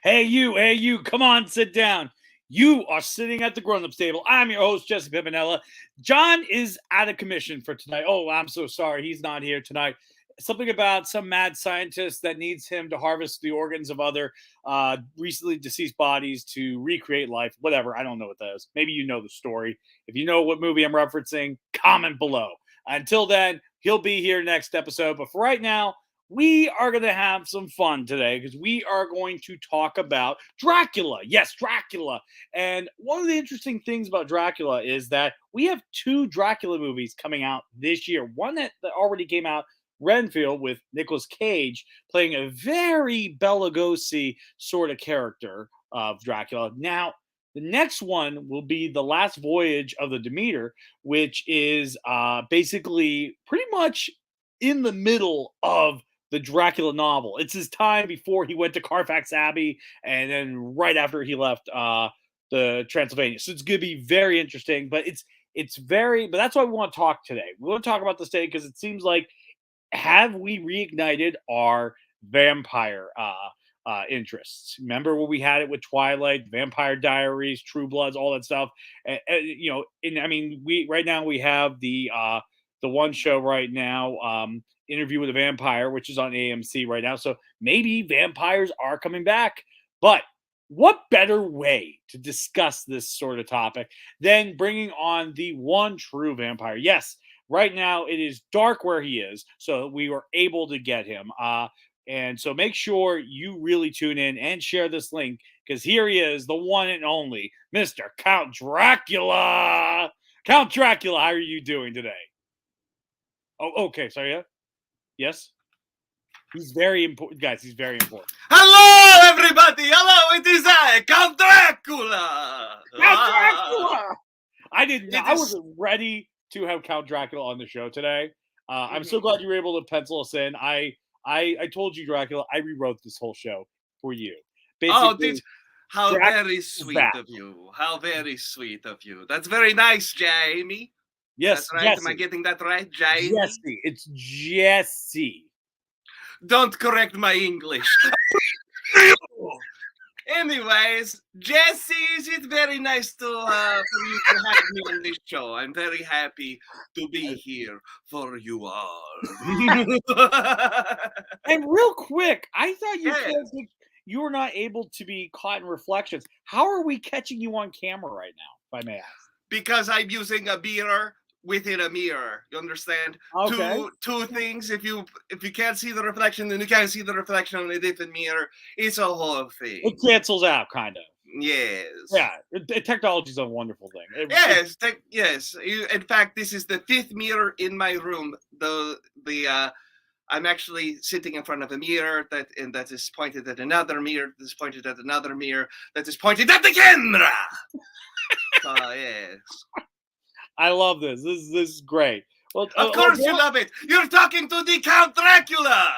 Hey you, come on, sit down. You are sitting at the grown-ups table. I'm your host, Jesse Pimpinella. John is out of commission for tonight. Oh, I'm so sorry. He's not here tonight. Something about some mad scientist that needs him to harvest the organs of other recently deceased bodies to recreate life. Whatever. I don't know what that is. Maybe you know the story. If you know what movie I'm referencing, comment below. Until then, he'll be here next episode. But for right now, we are going to have some fun today because we are going to talk about Dracula. Yes, Dracula. And one of the interesting things about Dracula is that we have two Dracula movies coming out this year. One that already came out, Renfield, with Nic Cage playing a very Bela Lugosi sort of character of Dracula. Now, the next one will be The Last Voyage of the Demeter, which is basically pretty much in the middle of the Dracula novel. It's his time before he went to Carfax Abbey and then right after he left the Transylvania. So it's going to be very interesting, but but that's why we want to talk today. We want to talk about this today because it seems like, have we reignited our vampire interests? Remember when we had it with Twilight, Vampire Diaries, True Bloods, all that stuff. We right now we have the one show right now, Interview with a Vampire, which is on AMC right now. So maybe vampires are coming back. But what better way to discuss this sort of topic than bringing on the one true vampire? Yes, right now it is dark where he is, so we were able to get him. And so make sure you really tune in and share this link because here he is, the one and only Mr. Count Dracula. Count Dracula, how are you doing today? Oh, okay. Sorry, yeah? Yes? He's very important. Guys, he's very important. Hello, everybody. Hello, it is I, Count Dracula. Count Dracula! I wasn't ready to have Count Dracula on the show today. I'm so glad you were able to pencil us in. I told you, Dracula, I rewrote this whole show for you. Basically, how very sweet of you. How very sweet of you. That's very nice, Jamie. Yes, that's right. Jesse. Am I getting that right, Jamie? Jesse. It's Jesse. Don't correct my English. Anyways, Jesse, is it very nice for you to have me on this show? I'm very happy to be here for you all. And real quick, I thought you were not able to be caught in reflections. How are we catching you on camera right now, if I may ask? Because I'm using a mirror within a mirror. You understand? Okay. Two things. If you can't see the reflection, then you can't see the reflection in a different mirror. It's a whole thing. It cancels out, kind of. Yes. Yeah. Technology is a wonderful thing. Yes. In fact, this is the fifth mirror in my room. I'm actually sitting in front of a mirror that is pointed at another mirror. That is pointed at another mirror. That is pointed at the camera. Yes. I love this. This is great. Well, of course you love it. You're talking to the Count Dracula.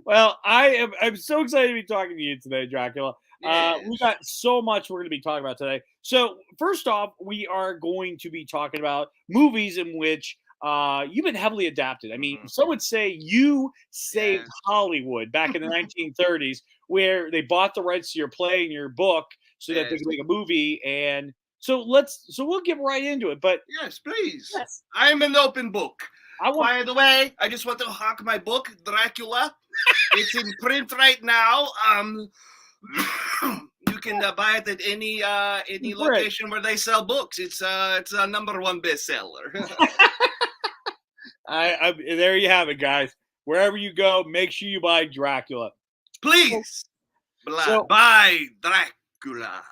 Well, I'm so excited to be talking to you today, Dracula. Yes. We got so much we're going to be talking about today. So first off, we are going to be talking about movies in which you've been heavily adapted. I mean, some would say you saved Hollywood back in the 1930s, where they bought the rights to your play and your book so that they could make a movie. And so we'll get right into it. But yes, please. Yes. I'm an open book. By the way, I just want to hawk my book, Dracula. It's in print right now. You can buy it at any location where they sell books. It's a #1 bestseller. There you have it, guys. Wherever you go, make sure you buy Dracula. Please. Buy Dracula.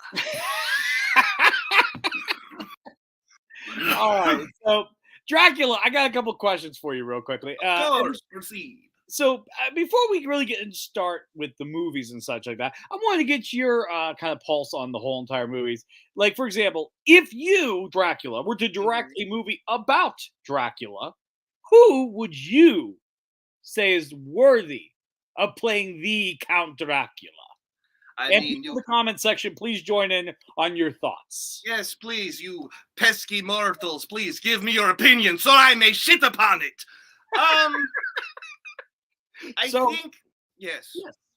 All right. So, Dracula, I got a couple questions for you real quickly. Of course, proceed. So, before we really get into start with the movies and such like that, I want to get your kind of pulse on the whole entire movies. Like, for example, if you, Dracula, were to direct a movie about Dracula, who would you say is worthy of playing the Count Dracula? In the comment section, please join in on your thoughts. Yes, please, you pesky mortals. Please give me your opinion so I may shit upon it. I think, yes.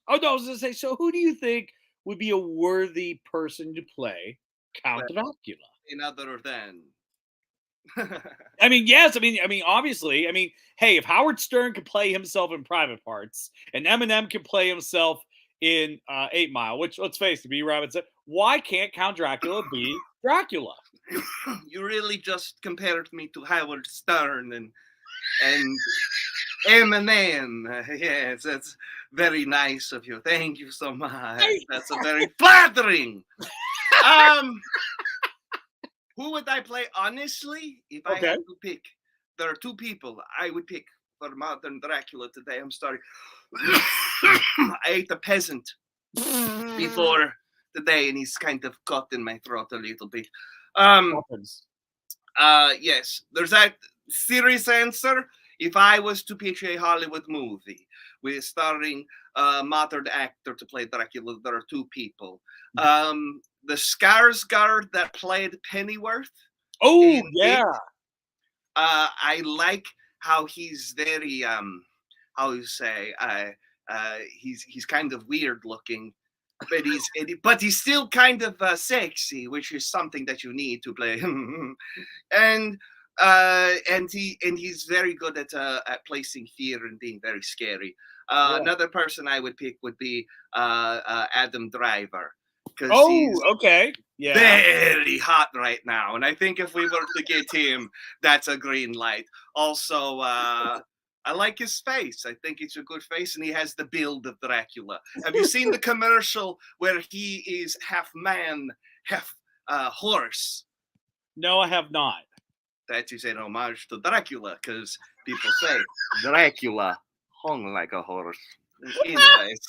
Oh no, I was gonna say. So, who do you think would be a worthy person to play Count Well, Dracula? in other than. I mean, yes. I mean, obviously. I mean, hey, if Howard Stern could play himself in Private Parts, and Eminem can play himself in 8 Mile, which let's face it, B. Rabbit said, why can't Count Dracula be Dracula? You really just compared me to Howard Stern and Eminem. Yes, that's very nice of you. Thank you so much. That's a very flattering. Um, who would I play? Honestly, if I Okay. had to pick, there are two people I would pick for modern Dracula today. I'm sorry. I ate a peasant before today, and he's kind of caught in my throat a little bit. Happens. Yes, there's that serious answer. If I was to pitch a Hollywood movie with starring a modern actor to play Dracula, there are two people. The Skarsgård that played Pennyworth. Oh in yeah. It. I like how he's very how you say he's kind of weird looking, but he's still kind of sexy, which is something that you need to play. and he's very good at placing fear and being very scary. Yeah. Another person I would pick would be Adam Driver, because he's Oh, okay. Yeah. very hot right now, and I think if we were to get him, that's a green light. Also, I like his face. I think it's a good face, and he has the build of Dracula. Have you seen the commercial where he is half man, half horse? No, I have not. That is an homage to Dracula, because people say Dracula hung like a horse. Anyways,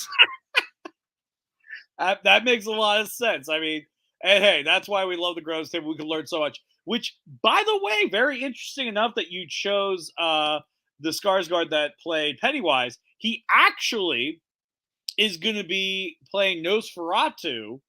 That makes a lot of sense. I mean, and hey, that's why we love the Grows Table. We can learn so much. Which, by the way, very interesting enough that you chose the Skarsgård that played Pennywise. He actually is going to be playing Nosferatu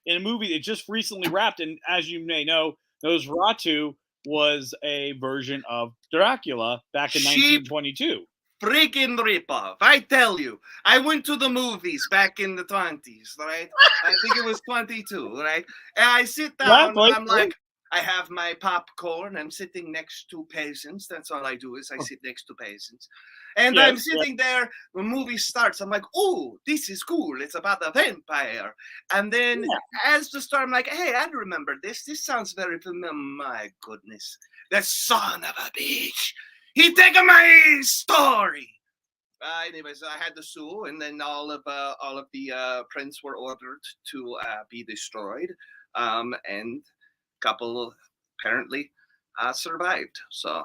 in a movie that just recently wrapped. And as you may know, Nosferatu was a version of Dracula back in 1922. Freaking ripoff. I tell you, I went to the movies back in the 20s, right? I think it was 22, right? And I sit down and I'm like, I have my popcorn. I'm sitting next to peasants. That's all I do is I sit next to peasants. And I'm sitting there. The movie starts. I'm like, oh, this is cool. It's about a vampire. And then as the start, I'm like, hey, I remember this. This sounds very familiar. My goodness. That son of a bitch. He taken my story. Anyways, I had to sue, and then all of the prints were ordered to be destroyed, and a couple apparently survived. So,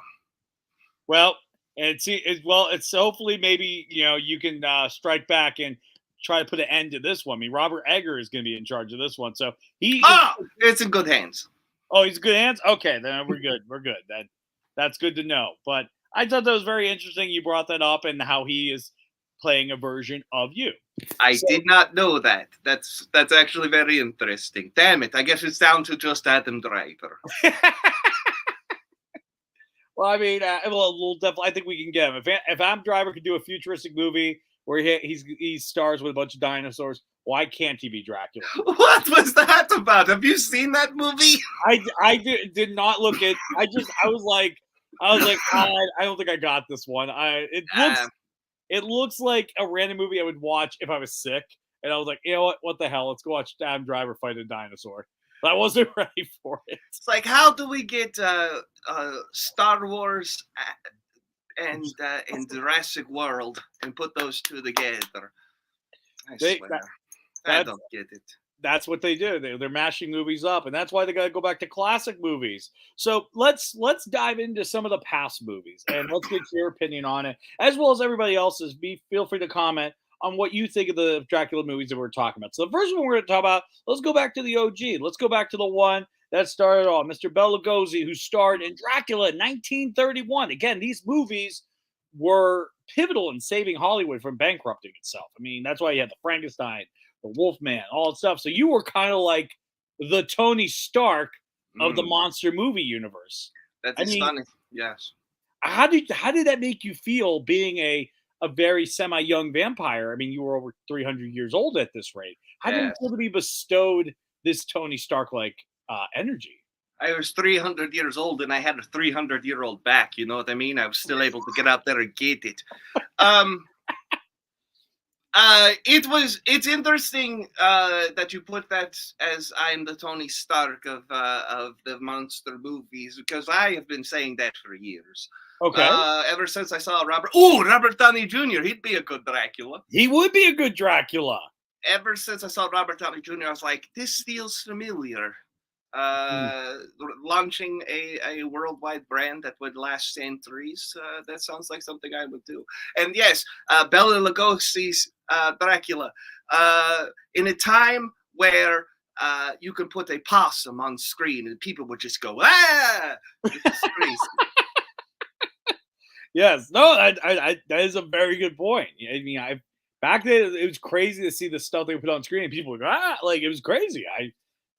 well, it's hopefully maybe you can strike back and try to put an end to this one. I mean, Robert Egger is going to be in charge of this one, so it's in good hands. Oh, he's in good hands. Okay, then we're good. We're good. That's good to know. But I thought that was very interesting. You brought that up and how he is playing a version of you. I did not know that. That's actually very interesting. Damn it! I guess it's down to just Adam Driver. Well, I mean, we'll definitely. I think we can get him. If Adam Driver could do a futuristic movie where he stars with a bunch of dinosaurs, why can't he be Dracula? What was that about? Have you seen that movie? I did not look at. I was like, I don't think I got this one. It looks like a random movie I would watch if I was sick, and I was like, you know what the hell? Let's go watch Adam Driver fight a dinosaur. But I wasn't ready for it. It's like, how do we get Star Wars and Jurassic World and put those two together? I swear, I don't get it. That's what they do. They're mashing movies up, and that's why they got to go back to classic movies. So let's dive into some of the past movies, and let's get your opinion on it, as well as everybody else's. Feel free to comment on what you think of the Dracula movies that we're talking about. So the first one we're going to talk about, let's go back to the OG. Let's go back to the one that started all, Mr. Bela Lugosi, who starred in Dracula in 1931. Again, these movies were pivotal in saving Hollywood from bankrupting itself. I mean, that's why you had the Frankenstein, the Wolfman, all that stuff. So you were kind of like the Tony Stark of the monster movie universe. That is funny. Yes. How did that make you feel being a a very semi-young vampire. I mean, you were over 300 years old at this rate. How did you feel to be bestowed this Tony Stark-like energy? I was 300 years old and I had a 300-year-old back. You know what I mean? I was still able to get out there and get it. It's interesting that you put that as I'm the Tony Stark of the monster movies, because I have been saying that for years. Okay. Ever since I saw Robert Downey Jr., he'd be a good Dracula. He would be a good Dracula. Ever since I saw Robert Downey Jr., I was like, this feels familiar. Launching a worldwide brand that would last centuries. That sounds like something I would do. And yes, Bela Lugosi's Dracula. In a time where you can put a possum on screen and people would just go, ah! It's crazy. Yes, no, I that is a very good point. I mean, back then it was crazy to see the stuff they put on screen and people would go, ah, like it was crazy. It's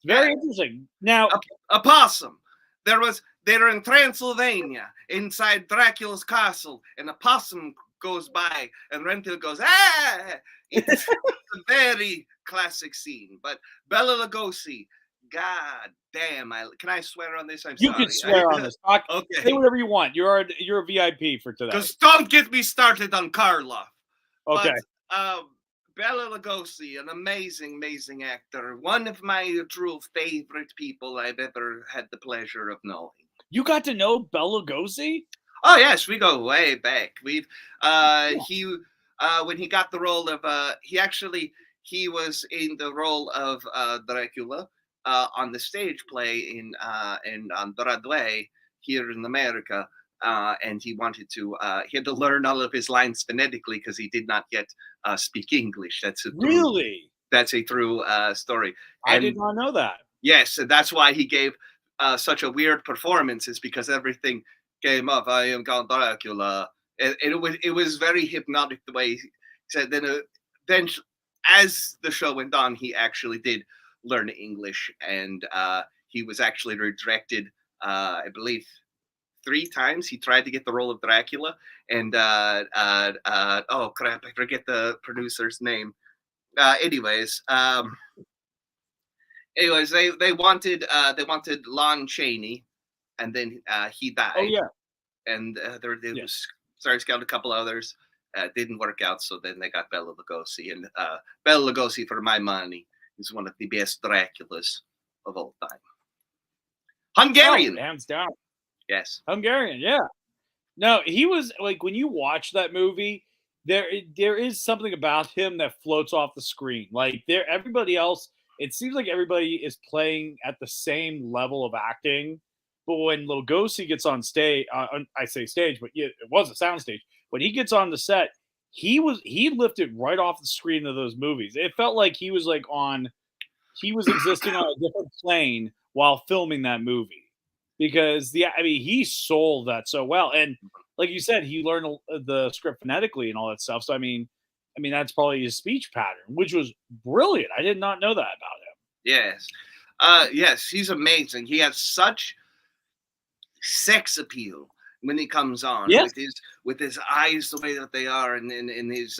very interesting. Now, a possum. They're in Transylvania inside Dracula's castle, and a possum goes by, and Renfield goes, ah! It's a very classic scene. But Bela Lugosi, God damn! Can I swear on this? You can swear on this. Okay, say whatever you want. You're a VIP for today. Just don't get me started on Karloff. Okay. But, Bela Lugosi, an amazing, amazing actor. One of my true favorite people I've ever had the pleasure of knowing. You got to know Bela Lugosi? Oh yes, we go way back. We've when he got the role of he was in the role of Dracula on the stage play on Broadway here in America. And he wanted to, he had to learn all of his lines phonetically because he did not yet speak English. That's a true story. I did not know that. Yes, and that's why he gave such a weird performance, is because everything came up. I am Count Dracula. And it was very hypnotic the way he said. Then as the show went on, he actually did learn English, and he was actually redirected, I believe, 3 times. He tried to get the role of Dracula, and oh crap, I forget the producer's name. Anyways, they wanted Lon Chaney, and then he died. Oh yeah, and there was Star Scout, a couple others. Didn't work out, so then they got Bela Lugosi, and Bela Lugosi, for my money, is one of the best Draculas of all time. Hungarian, hands down. Yes. Hungarian, yeah. No, he was like, when you watch that movie, there is something about him that floats off the screen. Like everybody else, it seems like everybody is playing at the same level of acting. But when Lugosi gets on stage, I say stage, but it was a sound stage. When he gets on the set, he lifted right off the screen of those movies. It felt like he was existing on a different plane while filming that movie. Because he sold that so well, and like you said, he learned the script phonetically and all that stuff. So I mean, that's probably his speech pattern, which was brilliant. I did not know that about him. Yes, yes, he's amazing. He has such sex appeal when he comes on. Yes. with his eyes the way that they are, and in his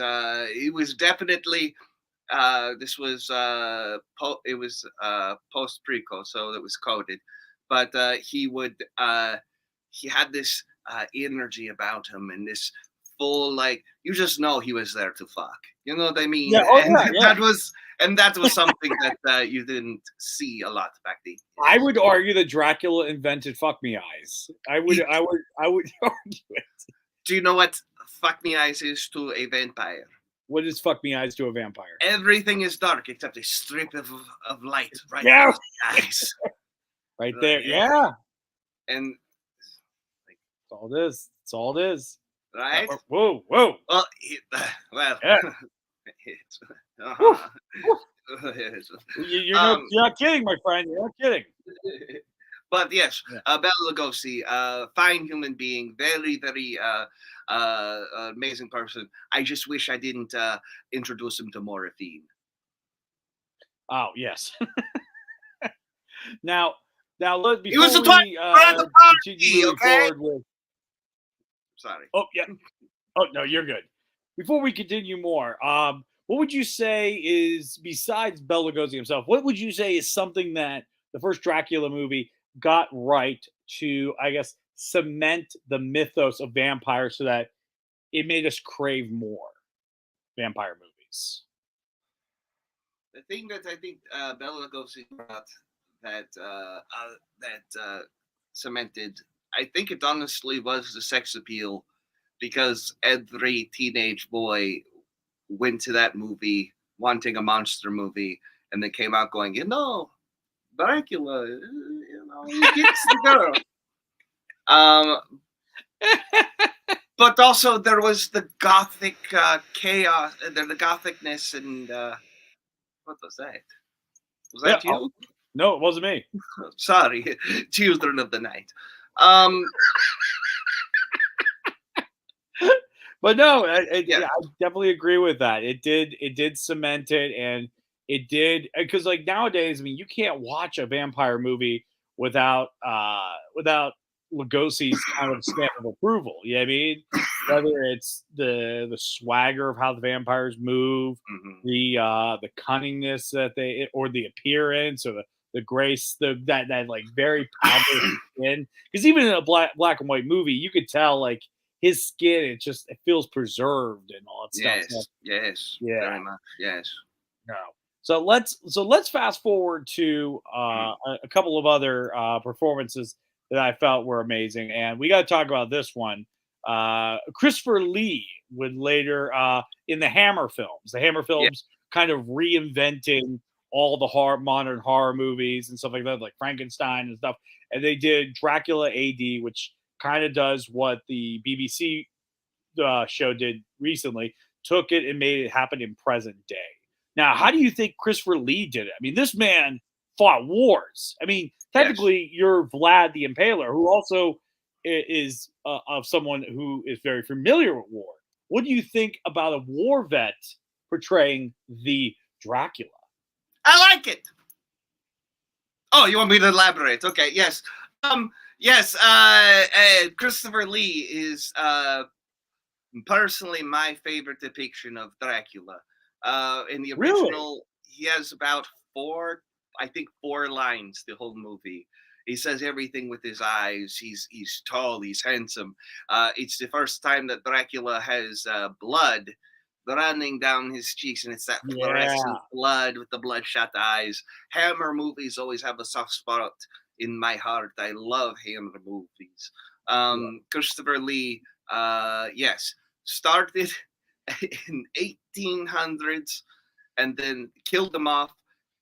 he was definitely. This was post prequel, so it was coded. But he had this energy about him, and this full, like, you just know he was there to fuck. You know what I mean? Yeah, that was something that you didn't see a lot back then. I would argue that Dracula invented fuck me eyes. I would argue it. Do you know what fuck me eyes is to a vampire? What is fuck me eyes to a vampire? Everything is dark except a strip of light right in the eyes. Right there, yeah. And that's all it is. That's all it is. Right? Whoa. Well, yeah. Uh-huh. You're not kidding, my friend. You're not kidding. But yes, Bela Lugosi, fine human being, very, very amazing person. I just wish I didn't introduce him to morphine. Oh, yes. Now, before he was continue forward with. Sorry. Oh yeah. Oh no, you're good. before we continue more, what would you say is, besides Bela Lugosi himself, what would you say is something that the first Dracula movie got right to, I guess, cement the mythos of vampires so that it made us crave more vampire movies? The thing that I think Bela Lugosi brought that cemented, I think it honestly was the sex appeal, because every teenage boy went to that movie wanting a monster movie, and they came out going, Dracula, he gets the girl. But also there was the gothic chaos, the gothicness, and what was that? Was that you? No, it wasn't me. Sorry, children of the night. But no, I definitely agree with that. It did cement it, and it did, because like nowadays, I mean, you can't watch a vampire movie without Lugosi's kind of stamp of approval. You know what I mean? Whether it's the swagger of how the vampires move, the cunningness that they, or the appearance, or the grace, that like very powdery skin. Because even in a black and white movie, you could tell like his skin, it feels preserved and all that stuff. So, yes, yeah, very much, yes. no. So let's fast forward to a couple of other performances that I felt were amazing, and we got to talk about this one. Christopher Lee would later in the Hammer films. The Hammer films kind of reinventing all the modern horror movies and stuff like that, like Frankenstein and stuff. And they did Dracula AD, which kind of does what the BBC show did recently, took it and made it happen in present day. Now, how do you think Christopher Lee did it? I mean, this man fought wars. I mean, technically, you're Vlad the Impaler, who also is of someone who is very familiar with war. What do you think about a war vet portraying the Dracula? I like it. Oh, you want me to elaborate? Okay, yes. Yes, Christopher Lee is personally my favorite depiction of Dracula. In the original, he has about four lines the whole movie. He says everything with his eyes. He's tall, he's handsome. It's the first time that Dracula has blood running down his cheeks, and it's that fluorescent blood with the bloodshot eyes. Hammer movies always have a soft spot in my heart. I love Hammer movies. Christopher Lee, started in 1800s and then killed them off,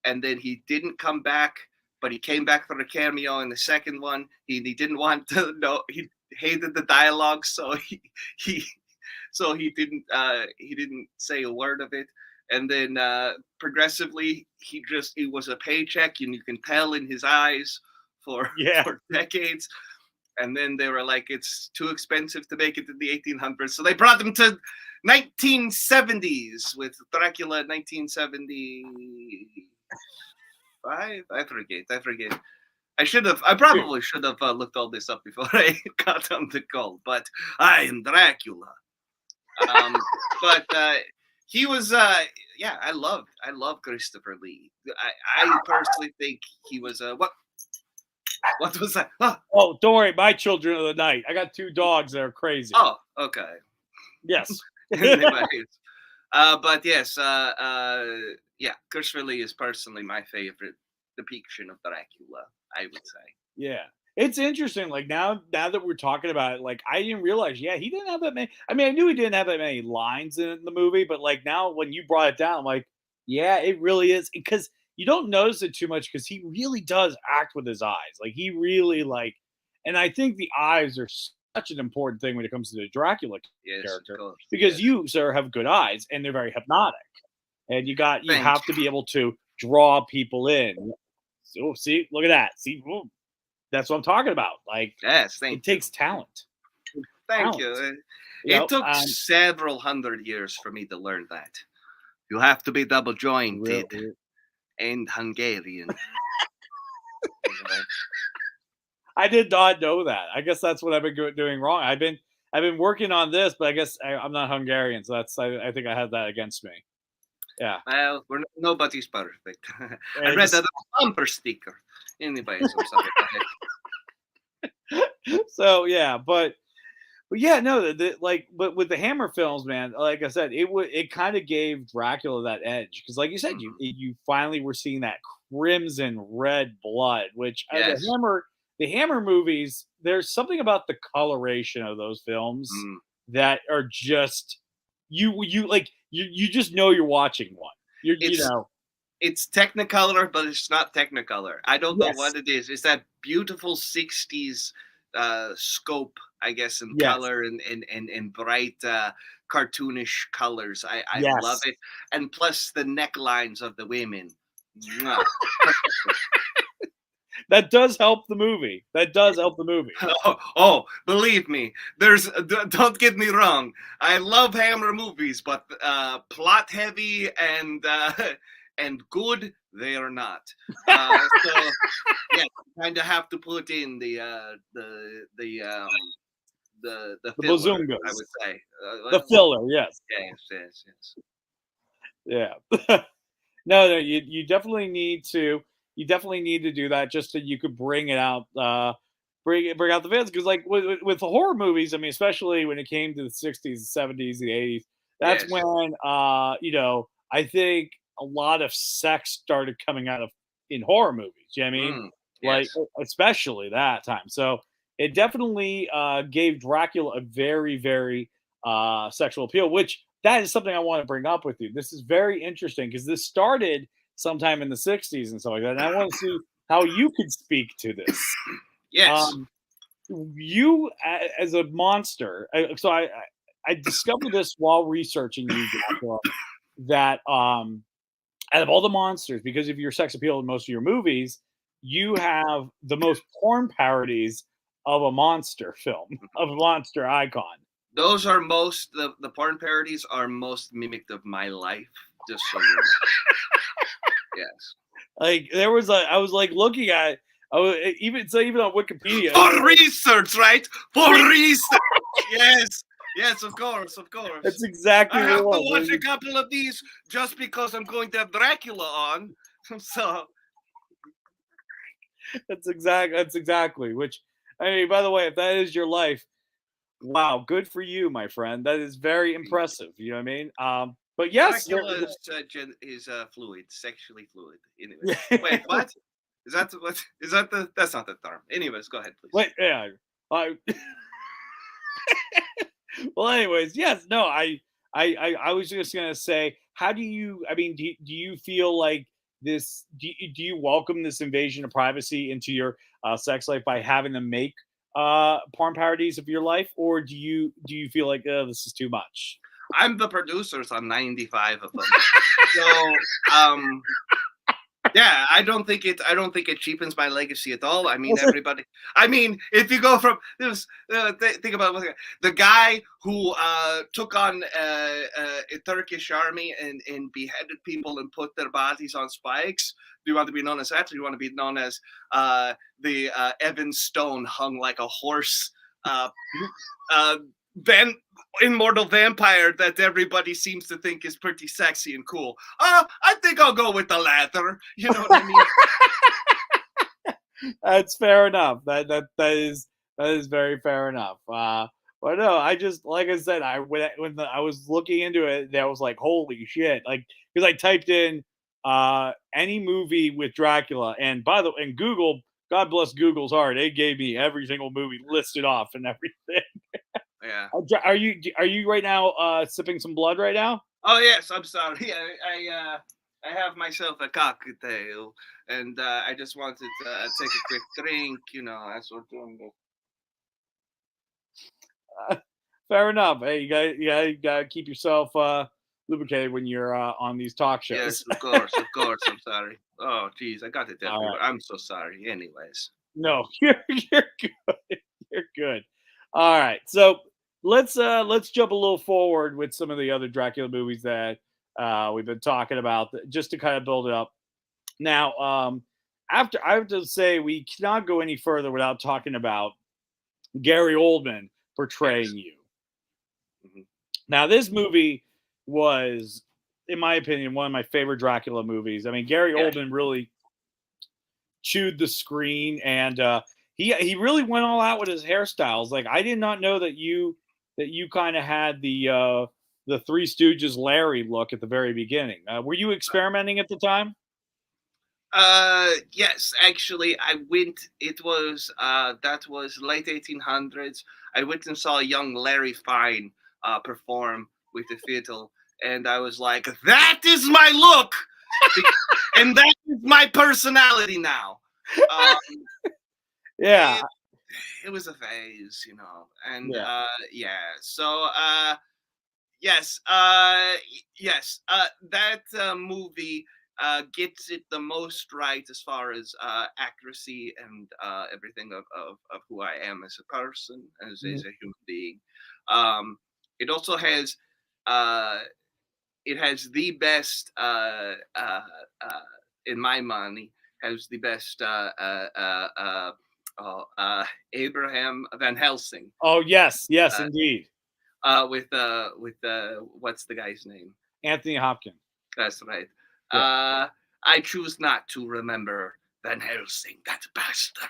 and then he didn't come back, but he came back for a cameo in the second one. He didn't want to know. He hated the dialogue, so he didn't say a word of it. And then progressively, it was a paycheck, and you can tell in his eyes for decades. And then they were like, it's too expensive to make it in the 1800s, so they brought him to 1970s with Dracula 1970. I forget. I probably should have looked all this up before I got on the call, but I am Dracula. But he was, I love Christopher Lee. I personally think he was what was that? Oh, don't worry, my children of the night. I got 2 dogs that are crazy. Oh, okay. Yes. But yes, Christopher Lee is personally my favorite depiction of Dracula, I would say. Yeah. It's interesting. Like now that we're talking about it, like I didn't realize, he didn't have that many. I mean, I knew he didn't have that many lines in the movie, but like now when you brought it down, I'm like, yeah, it really is, because you don't notice it too much because he really does act with his eyes. Like he really and I think the eyes are such an important thing when it comes to the Dracula character, because you, sir, have good eyes and they're very hypnotic, and you have to be able to draw people in. So see, look at that. See, that's what I'm talking about. Like, it takes talent. Thank you. It took several hundred years for me to learn that. You have to be double jointed and Hungarian. I did not know that. I guess that's what I've been doing wrong. I've been I've been working on this, but I guess I'm not Hungarian, so I think I have that against me. Yeah. Well, nobody's perfect. I read It's, that bumper sticker. Anyways, I'm sorry. so yeah, but yeah, no, like, but with the Hammer films, man, like I said, it kind of gave Dracula that edge because, like you said, you finally were seeing that crimson red blood, which Yes. the Hammer movies, there's something about the coloration of those films that are just you like you just know you're watching one. It's Technicolor, but it's not Technicolor. I don't know Yes. what it is. It's that beautiful 60s scope, I guess, in Yes. color and bright cartoonish colors. I Yes. love it. And plus the necklines of the women. Mwah. That does help the movie. That does help the movie. Oh, believe me, don't get me wrong. I love Hammer movies, but plot heavy and good they are not. So yeah, kind of have to put in the filler, bazungas. I would say. The filler, yes. Yes. Yeah. No, you definitely need to. You definitely need to do that just so you could bring it out, bring out the fans. Because like with the horror movies, I mean, especially when it came to the '60s, the '70s, the '80s, that's Yes. when I think a lot of sex started coming out of in horror movies. You know what I mean? Like Yes. especially that time. So it definitely gave Dracula a very, very sexual appeal, which that is something I want to bring up with you. This is very interesting because this started sometime in the '60s and stuff like that. And I want to see how you could speak to this. Yes. You as a monster. So I discovered this while researching you, Dracula, that out of all the monsters, because of your sex appeal in most of your movies, you have the most porn parodies of a monster film, of a monster icon. Those are the porn parodies are most mimicked of my life. Just so you know. Yes. Like there was I was like looking at even on Wikipedia for research, right? For research. Yes, of course. That's exactly I have what to watch a couple of these just because I'm going to have Dracula on. So that's exactly. Which I mean, by the way, if that is your life, wow, good for you, my friend. That is very impressive. You know what I mean? But yes, Dracula is fluid, sexually fluid. Anyway, wait, what? Is that what? Is that the? That's not the term. Anyways, go ahead, please. Wait, yeah. Well, anyways, yes, no, I was just gonna say, how do you? I mean, do you feel like this? Do you welcome this invasion of privacy into your sex life by having them make porn parodies of your life, or do you feel like this is too much? I'm the producers on 95 of them. So, yeah, I don't think it cheapens my legacy at all. I mean, everybody. I mean, if you go from this, think about the guy who took on a Turkish army and beheaded people and put their bodies on spikes. Do you want to be known as that, or do you want to be known as the Evan Stone hung like a horse? Then immortal vampire that everybody seems to think is pretty sexy and cool. I think I'll go with the latter. You know what I mean? That's fair enough. That is very fair enough. But no, I just, like I said, when I was looking into it, I was like, holy shit! Like, because I typed in any movie with Dracula, and and Google, God bless Google's heart, it gave me every single movie listed off and everything. Yeah. Are you right now sipping some blood right now? Oh yes, I'm sorry. I have myself a cocktail, and I just wanted to take a quick drink. You know, that's what I'm doing. Fair enough. Hey, you gotta keep yourself lubricated when you're on these talk shows. Yes, of course. I'm sorry. Oh, geez, I got it. Right. I'm so sorry. Anyways. No, you're good. You're good. All right, so let's jump a little forward with some of the other Dracula movies that we've been talking about, just to kind of build it up. Now, after I have to say, we cannot go any further without talking about Gary Oldman portraying you. Now, this movie was, in my opinion, one of my favorite Dracula movies. I mean, Gary Oldman really chewed the screen, and he really went all out with his hairstyles. Like, I did not know that you kind of had the Three Stooges Larry look at the very beginning. Were you experimenting at the time? Yes, actually, I went. It was that was late 1800s. I went and saw a young Larry Fine perform with the fiddle, and I was like, "That is my look, and that is my personality now." Yeah, it was a phase, you know, and yeah. So yes, that movie gets it the most right as far as accuracy and everything of who I am as a person, as a human being. It also has the best, in my money, has the best Abraham Van Helsing. Oh yes, indeed. With what's the guy's name? Anthony Hopkins. That's right. Yeah. I choose not to remember Van Helsing, that bastard.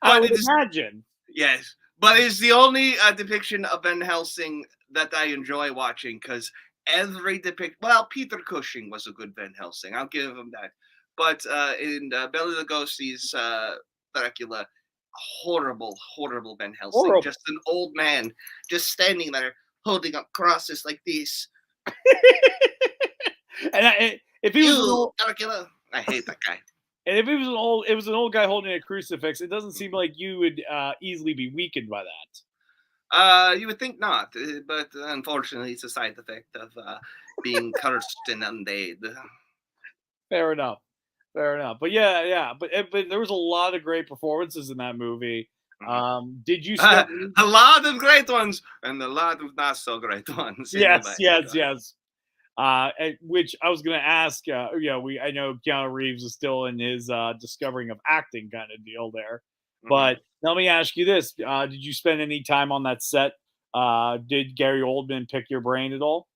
I would imagine. Yes, but it's the only depiction of Van Helsing that I enjoy watching, because every Peter Cushing was a good Van Helsing. I'll give him that. But in Bela Lugosi's Dracula, horrible Van Helsing. Horrible. Just an old man, just standing there holding up crosses like this. And if he was Dracula, I hate that guy. And if it was an old guy holding a crucifix, it doesn't seem like you would easily be weakened by that. You would think not, but unfortunately, it's a side effect of being cursed and undead. Fair enough. But but there was a lot of great performances in that movie. Did you spend a lot of great ones and a lot of not so great ones? Yes. Which I was going to ask. I know Keanu Reeves is still in his discovering of acting kind of deal there. But let me ask you this: did you spend any time on that set? Did Gary Oldman pick your brain at all?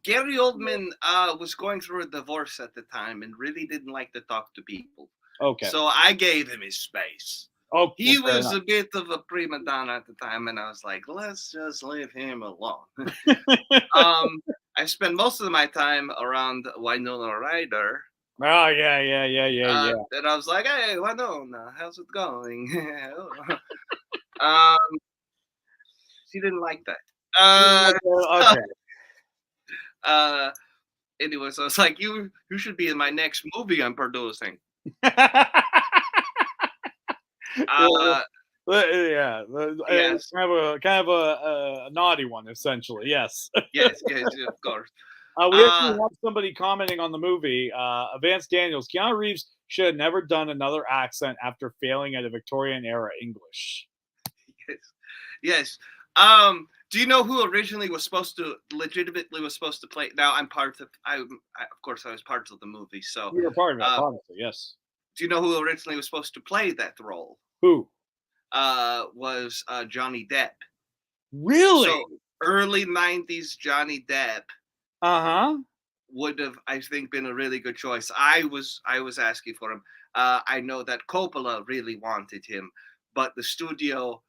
Gary Oldman was going through a divorce at the time and really didn't like to talk to people. Okay. So I gave him his space. Oh, he was a bit of a prima donna at the time, and I was like, let's just leave him alone. I spent most of my time around Winona Ryder. Oh, yeah. And I was like, hey, Winona, how's it going? She didn't like that. Okay. Anyway, so I was like, you should be in my next movie I'm producing. Yes. Kind of a naughty one, essentially. Yes. yes, of course. We actually have somebody commenting on the movie. Vance Daniels, Keanu Reeves should have never done another accent after failing at a Victorian era English. Yes. Do you know who originally legitimately was supposed to play? Now I'm part of. Of course, I was part of the movie. So you were part of it, obviously, yes. Do you know who originally was supposed to play that role? Who? Was Johnny Depp. Really? So early 90s Johnny Depp. Would have, I think, been a really good choice. I was asking for him. I know that Coppola really wanted him, but the studio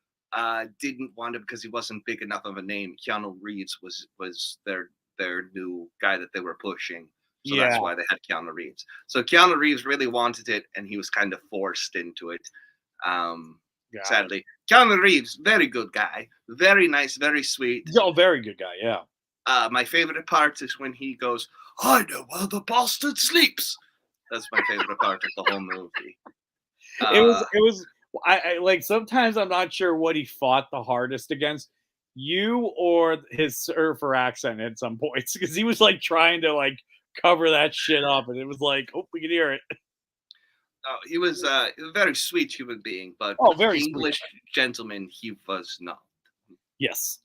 didn't want him because he wasn't big enough of a name. Keanu Reeves was their new guy that they were pushing. So that's why they had Keanu Reeves. So Keanu Reeves really wanted it, and he was kind of forced into it. Sadly. Keanu Reeves, very good guy. Very nice, very sweet. Oh, very good guy, yeah. My favorite part is when he goes, I know where the bastard sleeps. That's my favorite part of the whole movie. It was I like, sometimes I'm not sure what he fought the hardest against, you or his surfer accent at some points, because he was like trying to like cover that shit up, and it was like, oh, we can hear it. Oh, he was a very sweet human being, but very English sweet gentleman he was not. Yes.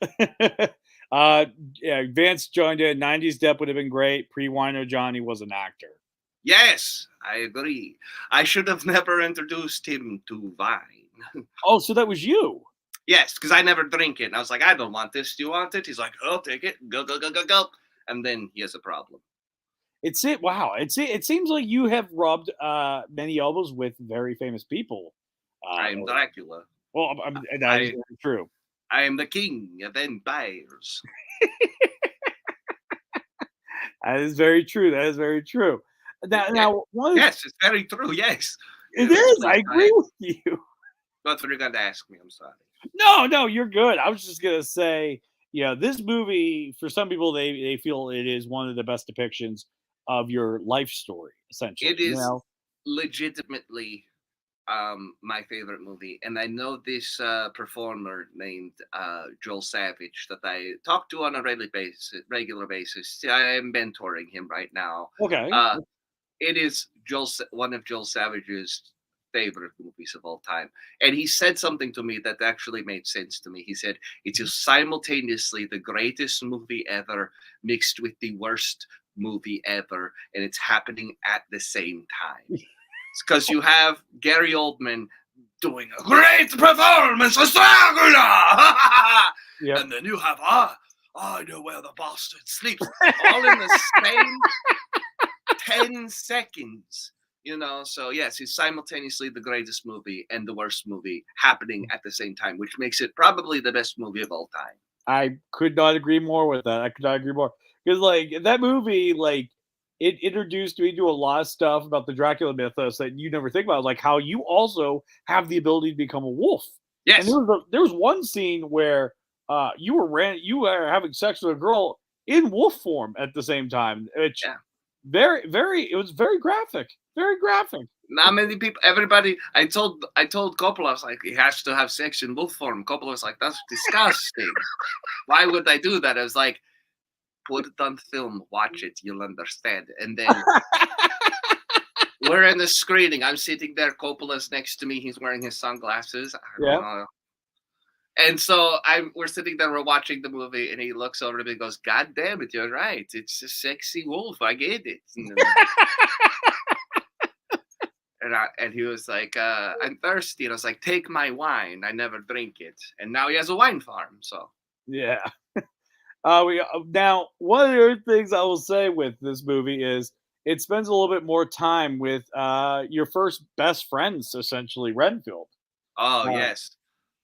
Vance joined in. 90s Depp would have been great. Pre-Wino Johnny was an actor. Yes, I agree. I should have never introduced him to Vine. Oh, so that was you? Yes, because I never drink it. And I was like, I don't want this. Do you want it? He's like, I'll take it. Go, go, go, go, go. And then he has a problem. Wow. It seems like you have rubbed many elbows with very famous people. I am Dracula. Well, that is very true. I am the king of empires. That is very true. That is very true. Now, yes, it's very true. Yes, it is. I agree with you. That's what you're going to ask me. I'm sorry. No, you're good. I was just gonna say, this movie, for some people, they feel it is one of the best depictions of your life story. Essentially, it is legitimately my favorite movie, and I know this performer named Joel Savage that I talk to on a regular basis. I am mentoring him right now. Okay, it is one of Joel Savage's favorite movies of all time, and he said something to me that actually made sense to me. He said it is simultaneously the greatest movie ever mixed with the worst movie ever, and it's happening at the same time. It's because you have Gary Oldman doing a great performance as Dracula, and then you have I know where the bastard sleeps, all in the same 10 seconds. So yes, it's simultaneously the greatest movie and the worst movie happening at the same time, which makes it probably the best movie of all time. I could not agree more with that. I could not agree more. Because, that movie, it introduced me to a lot of stuff about the Dracula mythos that you never think about, like how you also have the ability to become a wolf. Yes. And there was one scene where you were having sex with a girl in wolf form at the same time, which it was very graphic. Very graphic. Not many people, everybody. I told Coppola, I was like, he has to have sex in wolf form. Coppola was like, that's disgusting. Why would I do that? I was like, put it on film, watch it, you'll understand. And then we're in the screening. I'm sitting there. Coppola's next to me. He's wearing his sunglasses. And so we're sitting there. We're watching the movie, and he looks over to me and goes, "God damn it, you're right. It's a sexy wolf. I get it." And he was like, "I'm thirsty." And I was like, "Take my wine. I never drink it." And now he has a wine farm. So yeah. Now, one of the other things I will say with this movie is it spends a little bit more time with your first best friends, essentially, Renfield. Oh, yes.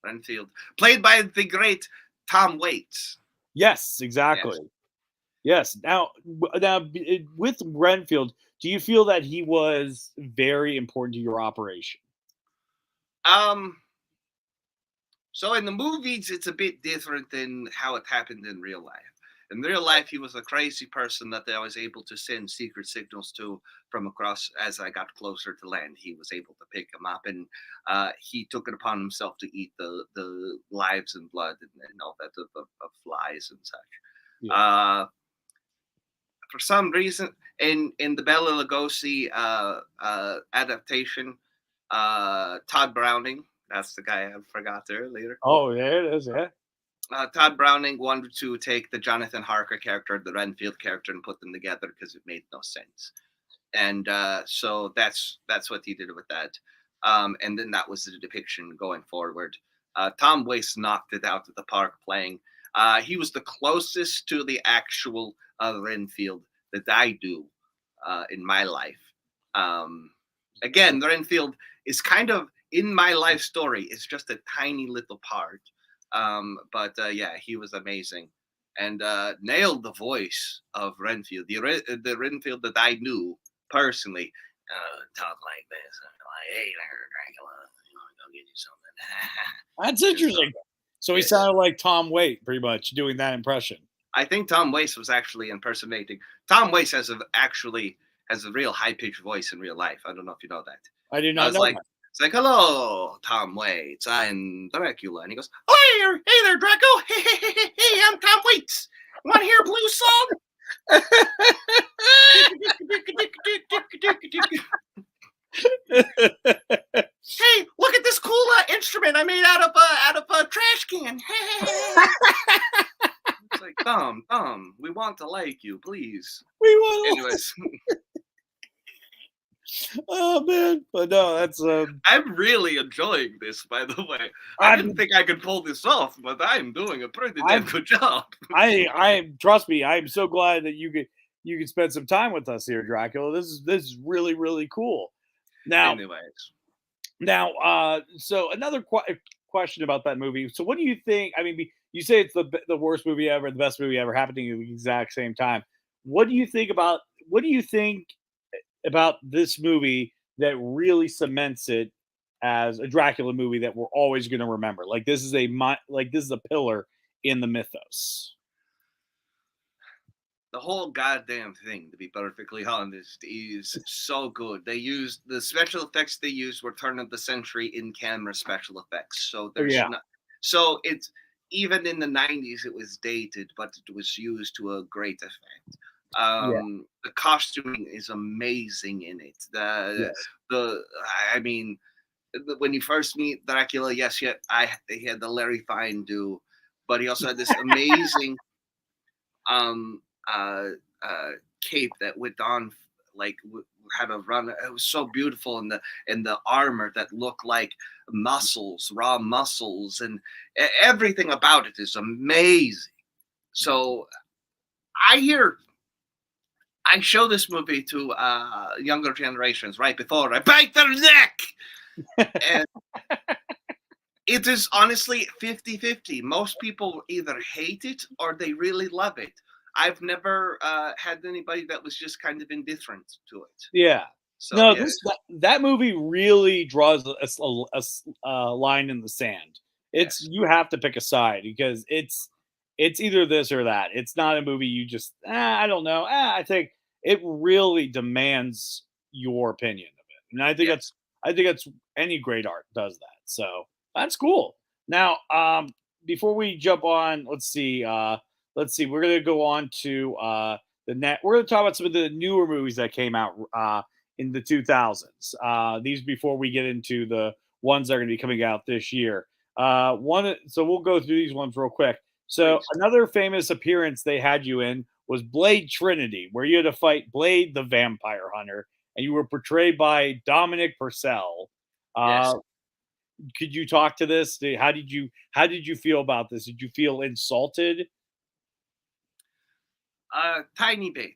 Renfield. Played by the great Tom Waits. Yes, exactly. Yes. Now, with Renfield, do you feel that he was very important to your operation? So in the movies, it's a bit different than how it happened in real life. In real life, he was a crazy person that I was able to send secret signals to from across. As I got closer to land, he was able to pick him up, and he took it upon himself to eat the lives and blood and all that of flies and such. Yeah. For some reason, in the Bela Lugosi adaptation, Todd Browning, that's the guy I forgot earlier. Oh, there it is, yeah. Todd Browning wanted to take the Jonathan Harker character, the Renfield character, and put them together because it made no sense. And so that's what he did with that. And then that was the depiction going forward. Tom Waits knocked it out of the park playing. He was the closest to the actual Renfield that I do in my life. Again, Renfield is kind of in my life story. It's just a tiny little part. But he was amazing and nailed the voice of Renfield. The Renfield that I knew personally talk like this. Like, "Hey there, Dracula. Go get you something." That's interesting. So he sounded like Tom Waits, pretty much, doing that impression. I think Tom Waits was actually impersonating. Tom Waits has a real high-pitched voice in real life. I don't know if you know that. I do not know that. It's like, "Hello, Tom Waits. I'm Dracula." And he goes, "Hey there, Draco. Hey, I'm Tom Waits. You want to hear a blues song?" "Hey, look at this cool instrument I made out of a trash can." It's like, Tom, we want to like you, please. We want. Anyways. Oh man, but no, that's I'm really enjoying this, by the way. I I'm didn't think I could pull this off, but I'm doing a pretty damn I'm good job. I trust me. I'm so glad that you could spend some time with us here, Dracula. This is really really cool. Now Anyways, now so another question about that movie. So what do you think? I mean, you say it's the worst movie ever, the best movie ever, happening at the exact same time. What do you think about what do you think about this movie that really cements it as a Dracula movie that we're always going to remember? Like this is like this is a pillar in the mythos. the whole goddamn thing, to be perfectly honest, is so good. They used the special effects they used were turn of the century in camera special effects. So Oh there's yeah, not. So it's even in the 90s, it was dated, but it was used to a great effect. yeah, The costuming is amazing in it. yes, The I mean, when you first meet Dracula, yes, yeah, he had the Larry Fine do, but he also had this amazing um uh cape that went on like had a run. It was so beautiful, and the armor that looked like muscles, raw muscles, and everything about it is amazing. So I hear I show this movie to younger generations right before I bite their neck. And it is honestly 50-50. Most people either hate it or they really love it. I've never had anybody that was just kind of indifferent to it. yeah. So No, yeah, that movie really draws a line in the sand. It's yes, you have to pick a side because it's either this or that. It's not a movie you just I don't know. I think it really demands your opinion of it, and yes. I think that's any great art does that. So that's cool. Now, before we jump on, let's see. We're gonna go on to the net. We're gonna talk about some of the newer movies that came out in the 2000s. These before we get into the ones that are going to be coming out this year. So we'll go through these ones real quick. So Please. another famous appearance they had you in was Blade Trinity, where you had to fight Blade the Vampire Hunter, and you were portrayed by Dominic Purcell. Yes. Uh, could you talk to this? How did you feel about this? Did you feel insulted? Tiny bit.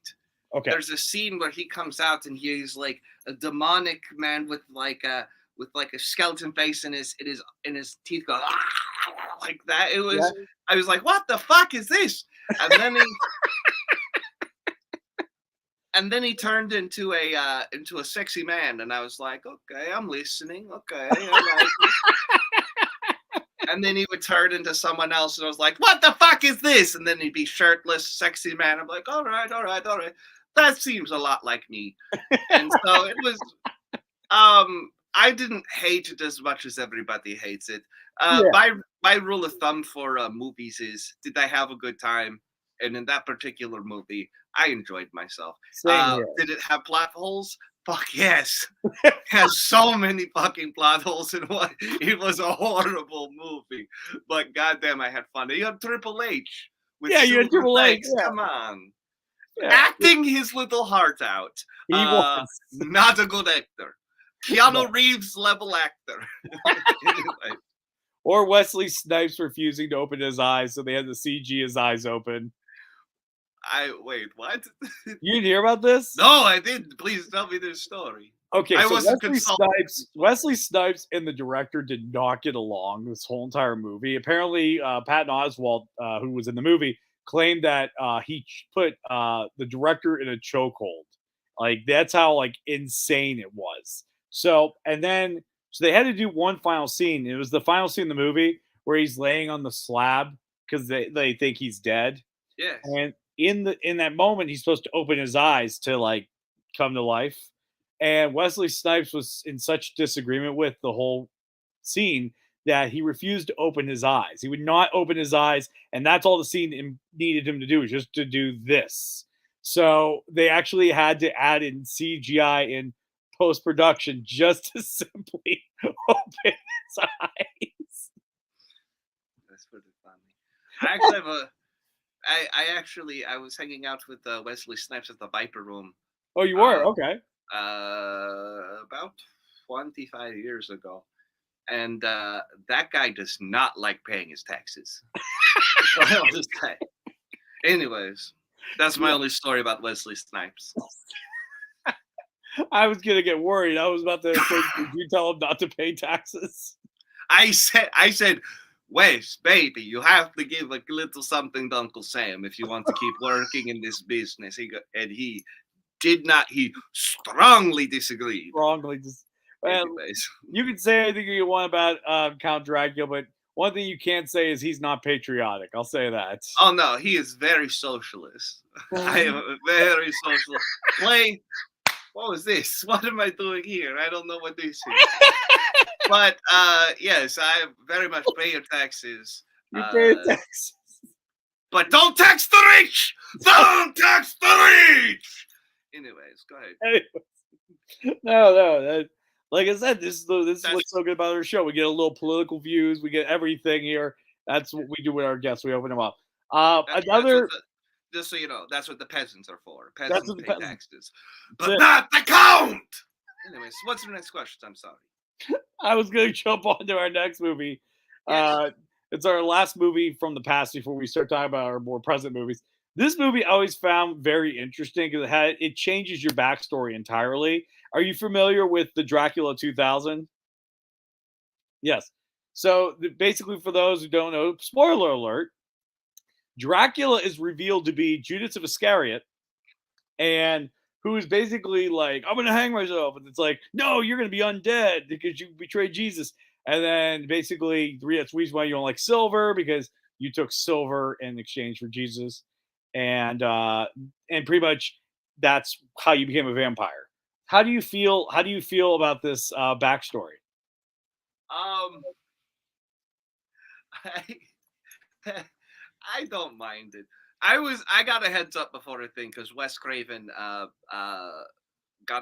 Okay. There's a scene where he comes out and he's like a demonic man with like a skeleton face and his teeth go like that. It Yeah. was I was like, what the fuck is this? And then he turned into a sexy man, and I was like, okay, I'm listening. Okay, I like it. And then he would turn into someone else, and I was like, what the fuck is this? And then he'd be shirtless, sexy man. I'm like, all right, all right, all right. That seems a lot like me. And so it was. I didn't hate it as much as everybody hates it. Yeah. My rule of thumb for movies is: did I have a good time? And in that particular movie, I enjoyed myself. Same here. Did it have plot holes? Fuck yes. It has so many fucking plot holes in one. It was a horrible movie, but goddamn, I had fun. You had Triple H with Yeah, you had silver Triple H. legs. Yeah. Come on, Yeah. acting his little heart out. He was. Not a good actor. Keanu Reeves level actor. Anyway, Or Wesley Snipes refusing to open his eyes, so they had to CG his eyes open. wait, what? You didn't hear about this? No, I didn't. Please tell me this story. Okay, I so wasn't consulted. Wesley Snipes and the director did not get along this whole entire movie. Apparently, Patton Oswalt, who was in the movie, claimed that he put the director in a chokehold. Like that's how like insane it was. So they had to do one final scene. It was the final scene in the movie where he's laying on the slab because they think he's dead. Yes. And in that moment, he's supposed to open his eyes to like come to life. And Wesley Snipes was in such disagreement with the whole scene that he refused to open his eyes. He would not open his eyes, and that's all the scene needed him to do, just to do this. So they actually had to add in CGI in post production just to simply open his eyes. That's pretty funny. I actually have a. I was hanging out with Wesley Snipes at the Viper Room. Oh, you were? Okay. about 25 years ago. And that guy does not like paying his taxes. That's what I'll just say. Anyways, that's my only story about Wesley Snipes. I was gonna get worried. I was about to say, did you tell him not to pay taxes? I said, Wes, baby, you have to give a little something to Uncle Sam if you want to keep working in this business. He did not. He strongly disagreed. Strongly well, you can say anything you want about Count Dracula, but one thing you can't say is he's not patriotic. I'll say that. Oh no, he is very socialist. I am a very socialist. What was this? What am I doing here? I don't know what this is. But yes, I very much pay your taxes. You pay your taxes. But don't tax the rich! Don't tax the rich! Anyways, go ahead. No. Like I said, this is what's so good about our show. We get a little political views. We get everything here. That's what we do with our guests. We open them up. Just so you know, that's what the peasants are for. Peasants pay taxes. But it. not the count! Anyways, what's the next question? I'm sorry. I was going to jump on to our next movie. Yes. It's our last movie from the past before we start talking about our more present movies. This movie I always found very interesting because it changes your backstory entirely. Are you familiar with the Dracula 2000? Yes. So basically, for those who don't know, spoiler alert, Dracula is revealed to be Judas of Iscariot, and who is basically like, I'm going to hang myself. And it's like, no, you're going to be undead because you betrayed Jesus. And then basically, that's the reason why you don't like silver, because you took silver in exchange for Jesus. And pretty much that's how you became a vampire. How do you feel about this backstory? I don't mind it. I got a heads up before the thing because Wes Craven got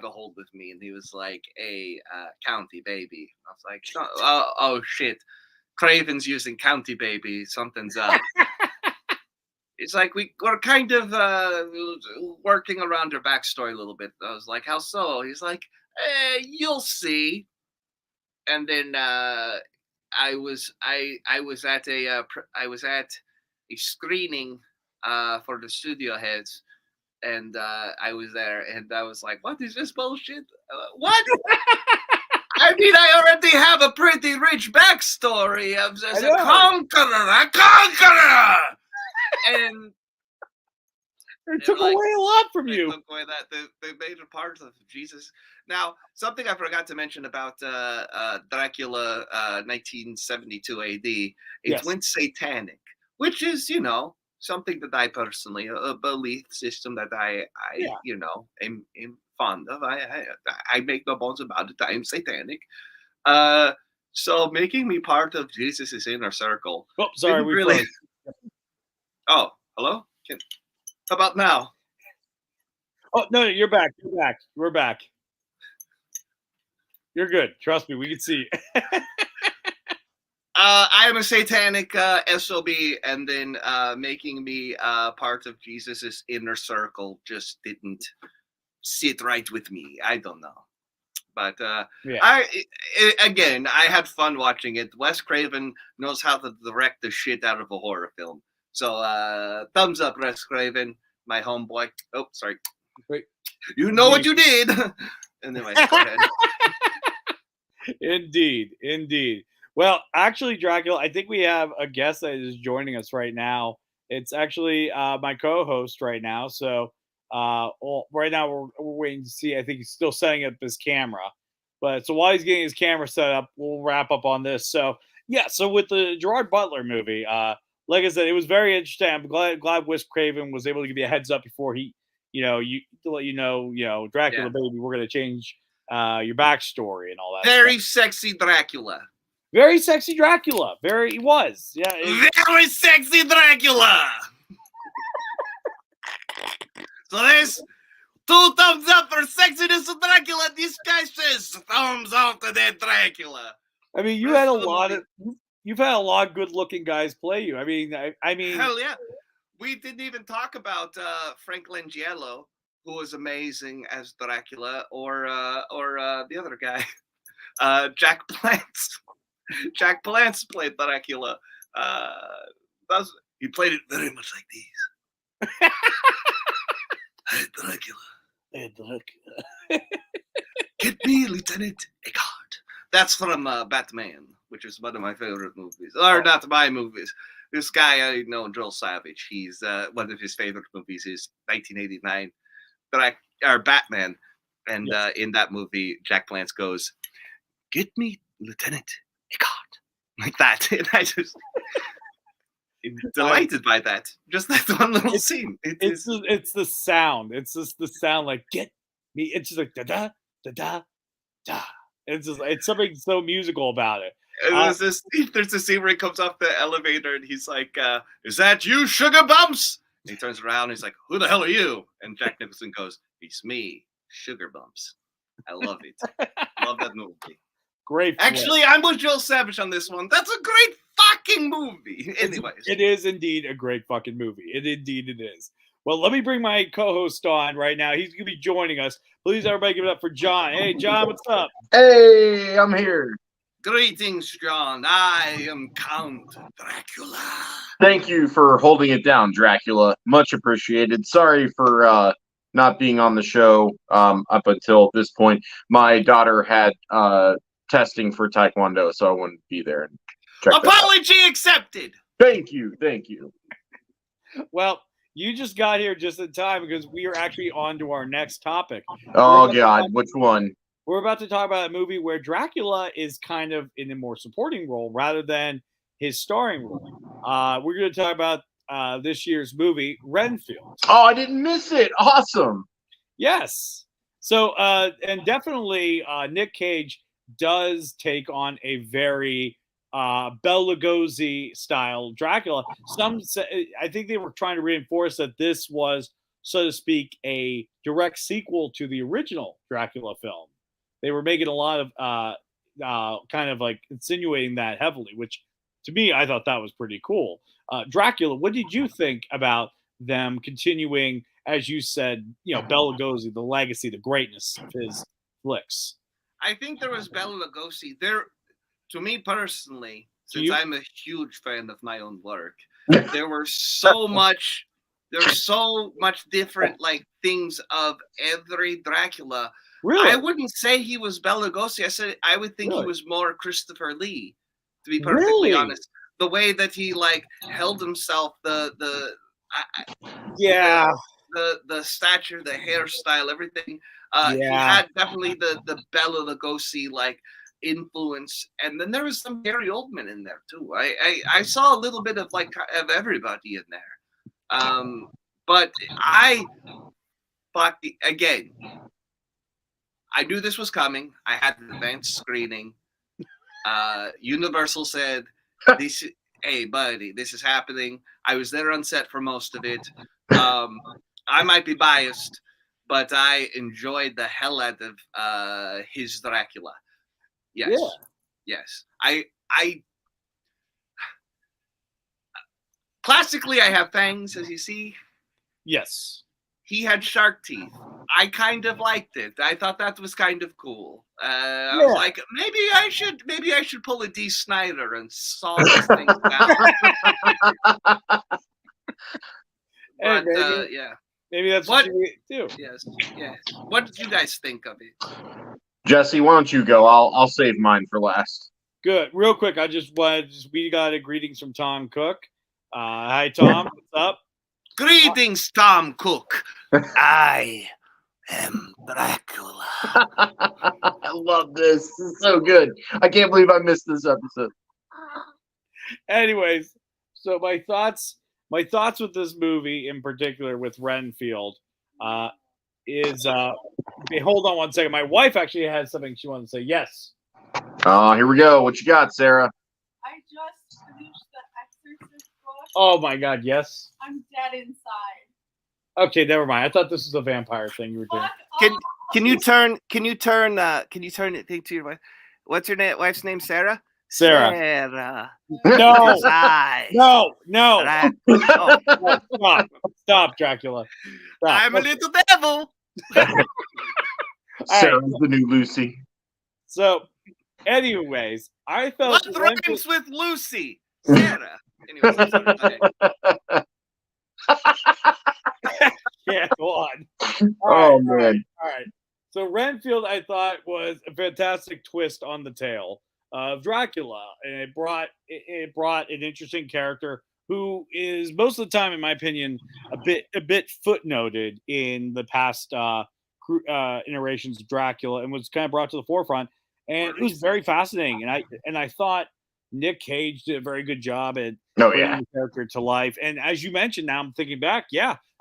a hold of me and he was like, "Hey, County Baby." I was like, "Oh shit, Craven's using County Baby. Something's up." It's like we're kind of working around her backstory a little bit. I was like, "How so?" He's like, "You'll see." And then I was at a screening for the studio heads, and I was there, and I was like, "What is this bullshit? What?" I mean, I already have a pretty rich backstory of as a conqueror, and it took away a lot from you. Took away that they made a part of Jesus. Now, something I forgot to mention about Dracula 1972 AD, it went satanic, which is, something that I personally, a belief system that I am fond of. I make no bones about it. I am satanic. So making me part of Jesus's inner circle. Oh, sorry, we really. Oh, hello? How about now? Oh, no, you're back. We're back. You're good. Trust me, we can see. I am a satanic SOB, and then making me part of Jesus's inner circle just didn't sit right with me. I don't know. But I had fun watching it. Wes Craven knows how to direct the shit out of a horror film. So thumbs up, Wes Craven, my homeboy. Oh, sorry. Wait. You know what you did. Anyway, go ahead. Indeed. Well, actually, Dracula, I think we have a guest that is joining us right now. It's actually my co-host right now. So right now we're waiting to see. I think he's still setting up his camera. But so while he's getting his camera set up, we'll wrap up on this. So yeah, so with the Gerard Butler movie, like I said, it was very interesting. I'm glad Wes Craven was able to give you a heads up before he, to let you know, Dracula, baby, we're gonna change your backstory and all that. Very sexy Dracula. Very sexy Dracula. He was. Yeah. Very sexy Dracula. So there's 2 thumbs up for sexiness of Dracula. This guy says thumbs up to that Dracula. I mean, you've had a lot of good-looking guys play you. I mean, hell yeah. We didn't even talk about Frank Langella, who was amazing as Dracula, or the other guy, Jack Palance. Jack Palance played Dracula. He played it very much like these. Hey, Dracula. Hey, Dracula. Get me Lieutenant Eckhart. That's from Batman, which is one of my favorite movies. Or not my movies. This guy I know, Joel Savage. He's one of his favorite movies is 1989, Batman, and in that movie, Jack Palance goes, "Get me Lieutenant Eckhart," like that, and I just delighted by that. Just that one little scene. It's the sound. It's just the sound, like "get me." It's just like da da da da da. It's something so musical about it. There's a scene where he comes off the elevator and he's like, "Is that you, Sugar Bumps?" And he turns around and he's like, "Who the hell are you?" And Jack Nicholson goes, "It's me, Sugar Bumps." I love it. Love that movie. Great. Actually, I'm with Joel Savage on this one. That's a great fucking movie. Anyways. It is indeed a great fucking movie. It is. Well, let me bring my co-host on right now. He's going to be joining us. Please, everybody, give it up for John. Hey, John, what's up? Hey, I'm here. Greetings, John. I am Count Dracula. Thank you for holding it down, Dracula. Much appreciated. Sorry for not being on the show up until this point. My daughter had testing for Taekwondo, so I wouldn't be there. And apology accepted. Thank you. Well, you just got here just in time because we are actually on to our next topic. Oh, God, which one? We're about to talk about a movie where Dracula is kind of in a more supporting role rather than his starring role. We're going to talk about this year's movie, Renfield. Oh, I didn't miss it. Awesome. Yes. So, and definitely Nic Cage does take on a very Bela Lugosi style Dracula. Some say, I think they were trying to reinforce that this was, so to speak, a direct sequel to the original Dracula film. They were making a lot of kind of like insinuating that heavily, which to me, I thought that was pretty cool. Dracula, what did you think about them continuing, as you said, Bela Lugosi, the legacy, the greatness of his flicks? I think there was Bela Lugosi there. To me personally, since I'm a huge fan of my own work, there was so much different like things of every Dracula. Really? I wouldn't say he was Bela Lugosi. I would think he was more Christopher Lee, to be perfectly honest. The way that he like held himself, the stature, the hairstyle, everything. He had definitely the Bela Lugosi like influence, and then there was some Gary Oldman in there too. I saw a little bit of like of everybody in there. But I thought again, I knew this was coming. I had an advanced screening. Universal said, "Hey, buddy, this is happening." I was there on set for most of it. I might be biased, but I enjoyed the hell out of his Dracula. Yes. Yeah. Yes. I classically, I have fangs, as you see. Yes. He had shark teeth. I kind of liked it. I thought that was kind of cool. I was like, maybe I should pull a D. Snyder and saw this thing down. But maybe that's what you do. Yes. What did you guys think of it? Jesse, why don't you go? I'll save mine for last. Good. Real quick, we got a greetings from Tom Cook. Hi, Tom. What's up? Greetings, Tom Cook. I am Dracula. I love this. This is so good. I can't believe I missed this episode. Anyways, so my thoughts with this movie in particular with Renfield is hold on one second. My wife actually has something she wanted to say. Yes. Here we go. What you got, Sarah? I just finished the Exorcist book. Oh my God, yes. I'm dead inside. Okay, never mind. I thought this was a vampire thing you were doing. Can you turn it to your wife? What's your wife's name? Sarah? Sarah. No. No. Stop, Dracula. Stop. I'm a little devil. Sarah's the new Lucy. So, anyways, I felt What rhymes with Lucy? Sarah. Anyways, I'm sorry. Yeah, go on. Oh, man. All right. So Renfield, I thought, was a fantastic twist on the tale of Dracula, and it brought an interesting character who is most of the time, in my opinion, a bit footnoted in the past iterations of Dracula, and was kind of brought to the forefront. And it was very fascinating, and I thought Nic Cage did a very good job at bringing the character to life. And as you mentioned, now I'm thinking back,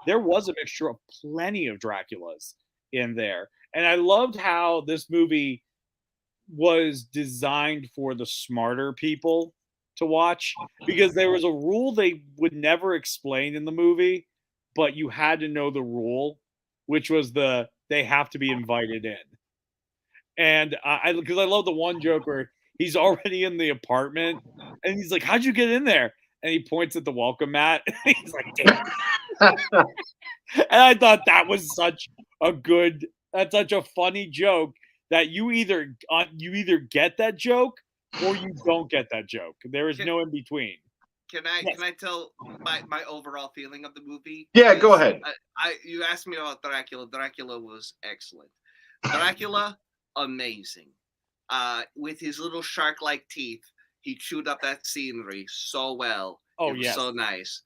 there was a mixture of plenty of Draculas in there. And I loved how this movie was designed for the smarter people to watch, because there was a rule they would never explain in the movie, but you had to know the rule, which was they have to be invited in. And because I love the one joke where he's already in the apartment and he's like, "How'd you get in there?" And he points at the welcome mat. And he's like, "Damn." And I thought that was such a funny joke that you either get that joke or you don't get that joke. There is no in between. Can I tell my overall feeling of the movie? Yeah, go ahead. You asked me about Dracula. Dracula was excellent. Dracula, amazing. With his little shark-like teeth, he chewed up that scenery so well. Oh, it was so nice.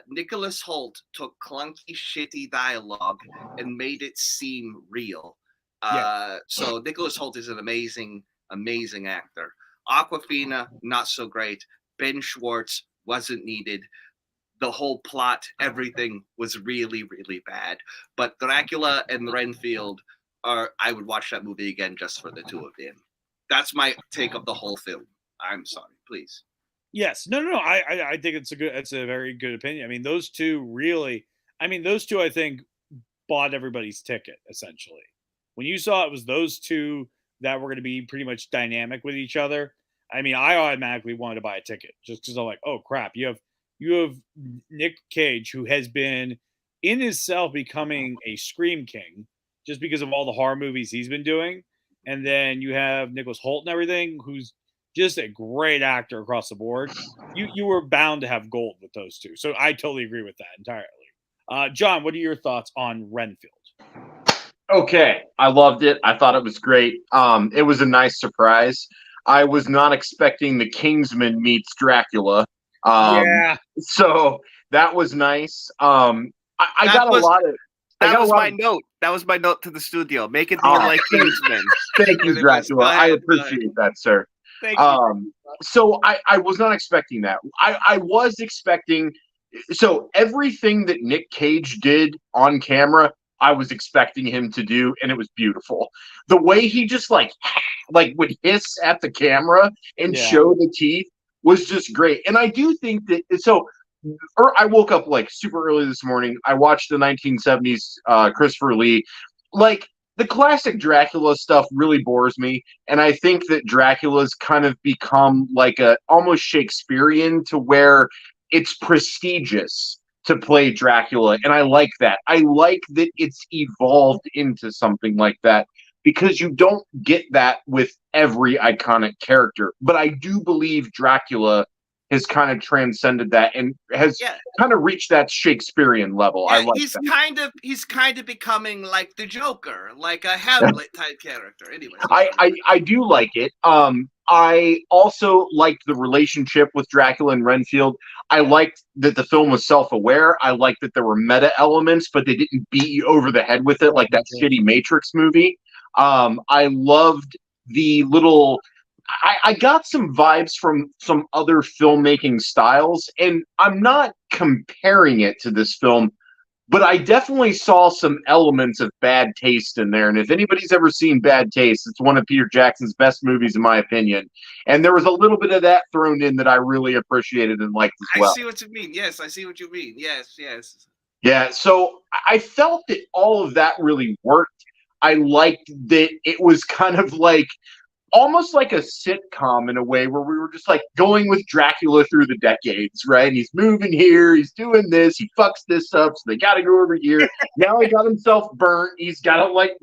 Nicholas Hoult took clunky, shitty dialogue and made it seem real. So Nicholas Hoult is an amazing, amazing actor. Awkwafina, not so great. Ben Schwartz wasn't needed. The whole plot, everything was really, really bad. But Dracula and Renfield I would watch that movie again just for the two of them. That's my take of the whole film. I'm sorry, please. Yes. No. I think it's a very good opinion. I mean, those two I think bought everybody's ticket, essentially. When you saw it was those two that were going to be pretty much dynamic with each other, I mean, I automatically wanted to buy a ticket just because I'm like, oh crap, you have Nic Cage, who has been in himself becoming a scream king just because of all the horror movies he's been doing. And then you have Nicholas Hoult and everything, who's just a great actor across the board. You were bound to have gold with those two. So I totally agree with that entirely. John, what are your thoughts on Renfield? Okay, I loved it. I thought it was great. It was a nice surprise. I was not expecting the Kingsman meets Dracula. So that was nice. I got a lot of. That was my note. That was my note to the studio. Make it more like Kingsman. Thank you, Dracula. I appreciate that, sir. Thank you. So I was not expecting that. I was expecting. So everything that Nic Cage did on camera, I was expecting him to do, and it was beautiful. The way he just like would hiss at the camera and show the teeth was just great. And I do think that I woke up like super early this morning. I watched the 1970s Christopher Lee. Like, the classic Dracula stuff really bores me, and I think that Dracula's kind of become like a almost Shakespearean, to where it's prestigious to play Dracula, and I like that. I like that it's evolved into something like that, because you don't get that with every iconic character. But I do believe Dracula has kind of transcended that and has kind of reached that Shakespearean level. I like that. He's kind of becoming like the Joker, like a Hamlet type character. Anyway, I do like it. I also liked the relationship with Dracula and Renfield. I liked that the film was self-aware. I liked that there were meta elements, but they didn't beat you over the head with it like that shitty Matrix movie. I loved the little. I got some vibes from some other filmmaking styles, and I'm not comparing it to this film, but I definitely saw some elements of Bad Taste in there. And if anybody's ever seen Bad Taste, it's one of Peter Jackson's best movies, in my opinion. And there was a little bit of that thrown in that I really appreciated and liked as well. I see what you mean. Yes, I see what you mean. Yes. Yeah, so I felt that all of that really worked. I liked that it was kind of like almost like a sitcom in a way where we were just like going with Dracula through the decades, right? And he's moving here, he's doing this, he fucks this up, so they got to go over here. Now he got himself burnt. He's got to like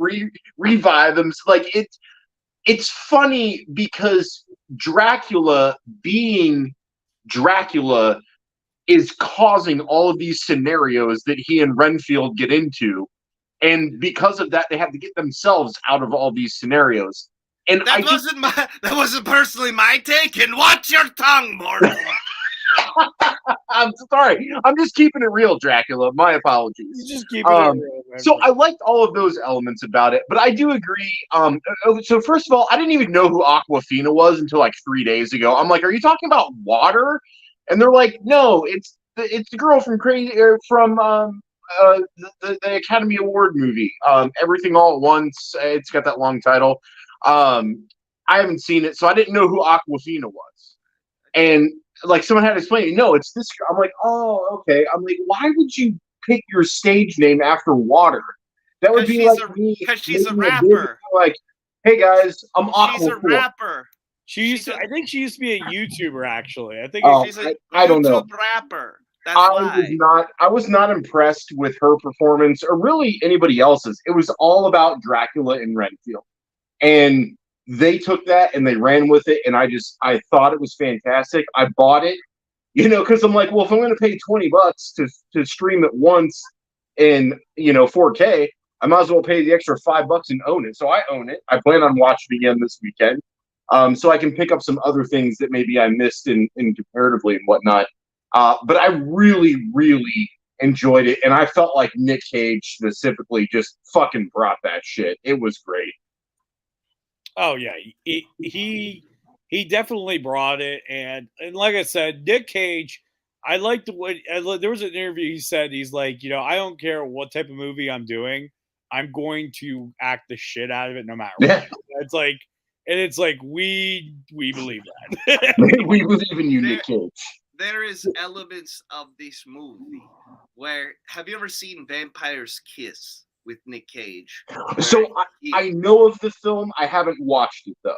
revive him. So, like it's funny because Dracula being Dracula is causing all of these scenarios that he and Renfield get into. And because of that, they have to get themselves out of all these scenarios. And that wasn't personally my take. And watch your tongue, Mortal. I'm sorry. I'm just keeping it real, Dracula. My apologies. You just keeping it real. So I liked all of those elements about it, but I do agree. So first of all, I didn't even know who Aquafina was until like 3 days ago. I'm like, are you talking about water? And they're like, no, it's the girl from the Academy Award movie, Everything All at Once. It's got that long title. I haven't seen it, so I didn't know who Aquafina was. And like someone had to explain, no, it's this girl. I'm like, oh, okay. I'm like, why would you pick your stage name after water? That would be like me. Because she's a rapper. Like, hey guys, I'm Aquafina. She's a rapper. I think she used to be a YouTuber, actually. I think she's a YouTube rapper. I was not impressed with her performance or really anybody else's. It was all about Dracula and Renfield. And they took that and they ran with it. And I thought it was fantastic. I bought it, because I'm like, well, if I'm going to pay $20 to stream it once in, 4K, I might as well pay the extra $5 and own it. So I own it. I plan on watching it again this weekend. So I can pick up some other things that maybe I missed in comparatively and whatnot. But I really, really enjoyed it. And I felt like Nic Cage specifically just fucking brought that shit. It was great. Oh, yeah. He definitely brought it. And like I said, Nic Cage, I liked the way there was an interview he said, he's like, I don't care what type of movie I'm doing. I'm going to act the shit out of it no matter what. It's like we believe that. We believe in you, Nic Cage. There is elements of this movie where, have you ever seen Vampire's Kiss with Nic Cage? So I know of the film. I haven't watched it though.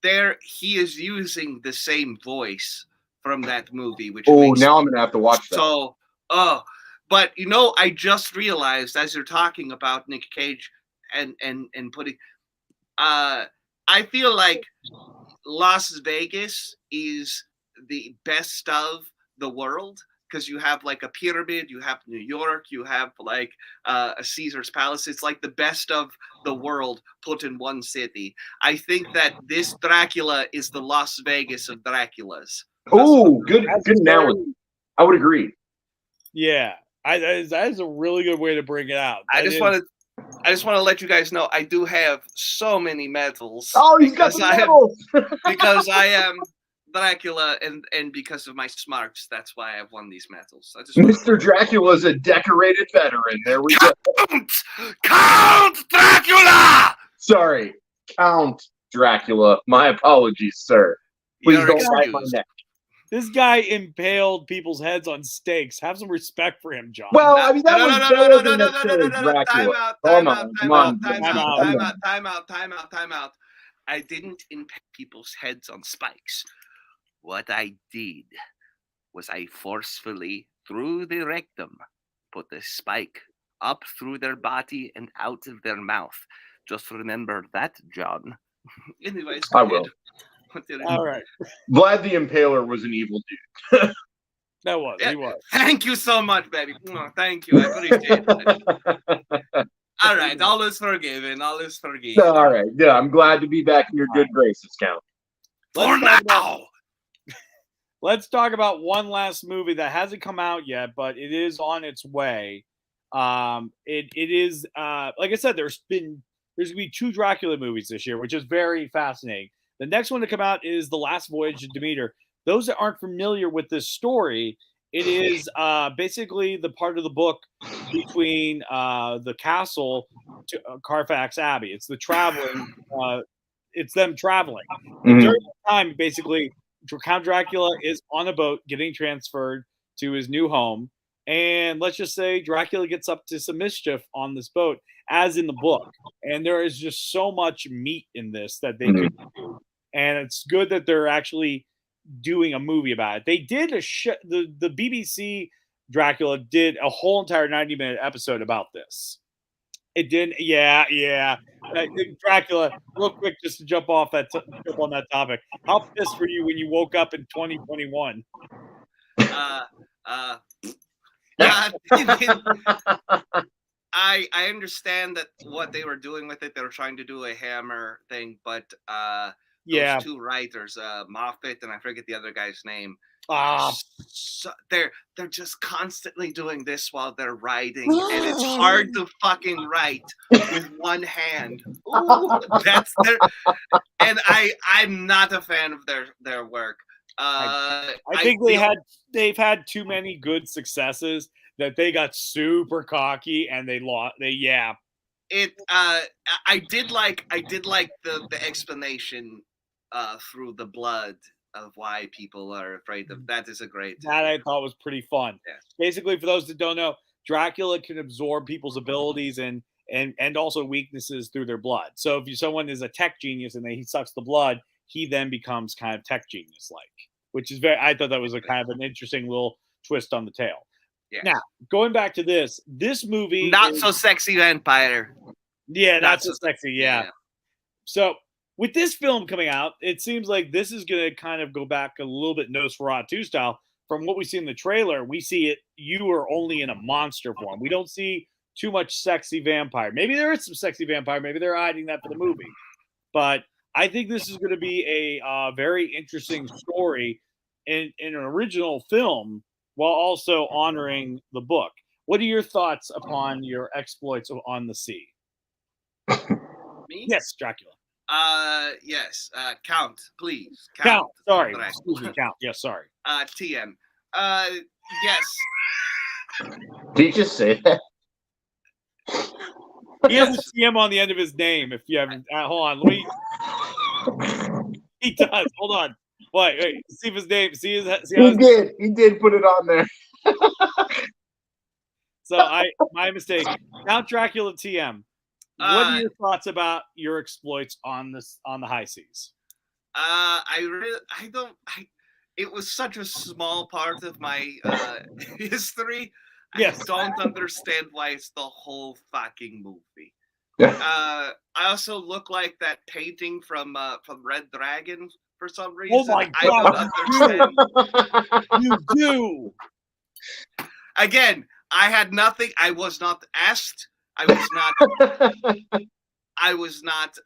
There, he is using the same voice from that movie. Now I'm gonna have to watch that. So, but I just realized as you're talking about Nic Cage and putting, I feel like Las Vegas is the best of the world because you have like a pyramid, you have New York, you have like a Caesar's Palace. It's like the best of the world put in one city. I think that this Dracula is the Las Vegas of Draculas. Oh, good analogy. I would agree. Yeah, that is a really good way to bring it out. I just want to let you guys know I do have so many medals. Oh, he's got some medals. Because I am Dracula and because of my smarts, that's why I've won these medals. Mr. Dracula is a decorated veteran. There we go. Count Dracula! Sorry, Count Dracula. My apologies, sir. Please don't bite my neck. This guy impaled people's heads on stakes. Have some respect for him, John. Well, I mean, that was better than Dracula. Time out. I didn't impale people's heads on spikes. What I did was I forcefully, through the rectum, put the spike up through their body and out of their mouth. Just remember that, John. Anyways, I will. All right. Vlad the Impaler was an evil dude. That was. He was. Thank you so much, baby. Thank you. I appreciate it. All right. All is forgiven. All is forgiven. All right. Yeah, I'm glad to be back in your good graces, Count. For now. Let's talk about one last movie that hasn't come out yet, but it is on its way. It is like I said, there's gonna be 2 Dracula movies this year, which is very fascinating. The next one to come out is The Last Voyage of Demeter. Those that aren't familiar with this story, it is basically the part of the book between the castle to Carfax Abbey. It's the traveling. It's them traveling. And during that time, basically, Count Dracula is on a boat getting transferred to his new home. And let's just say Dracula gets up to some mischief on this boat, as in the book. And there is just so much meat in this that they could do. and it's good that they're actually doing a movie about it. They did the BBC Dracula did a whole entire 90-minute episode about this. It didn't. Yeah. Dracula, real quick, just to jump on that topic. How pissed were you when you woke up in 2021? Yeah, I understand that what they were doing with it, they were trying to do a Hammer thing, but those two writers, Moffat and I forget the other guy's name. So they're just constantly doing this while they're writing, and it's hard to fucking write with one hand. Ooh, that's their, and I'm not a fan of their work. I think they've had too many good successes that they got super cocky and they lost. I did like the explanation through the blood of why people are afraid of that. Is a great that I thought was pretty fun. Yeah. Basically, for those that don't know, Dracula can absorb people's abilities and also weaknesses through their blood. So if someone is a tech genius and he sucks the blood, he then becomes kind of tech genius like, which is I thought that was a kind of an interesting little twist on the tail. Yeah. Now, going back to this movie, not so sexy vampire. Yeah, not so sexy. Yeah. So with this film coming out, it seems like this is going to kind of go back a little bit Nosferatu style. From what we see in the trailer, we see it. You are only in a monster form. We don't see too much sexy vampire. Maybe there is some sexy vampire. Maybe they're hiding that for the movie. But I think this is going to be a very interesting story in an original film while also honoring the book. What are your thoughts upon your exploits on the sea? Me? Yes, Dracula. Yes. Count, please. Count. Sorry. Excuse me, Count. Yes, sorry. TM. Yes. Did you just say that? He has a TM on the end of his name. If you haven't, hold on. Let me. He does. Hold on. Wait. See if his name. See He did put it on there. So my mistake. Count Dracula TM. What are your thoughts about your exploits on the high seas? It was such a small part of my history. Yes. I don't understand why it's the whole fucking movie. Yeah. I also look like that painting from Red Dragon for some reason. Oh my god! You do. Again, I had nothing. I was not asked. I was not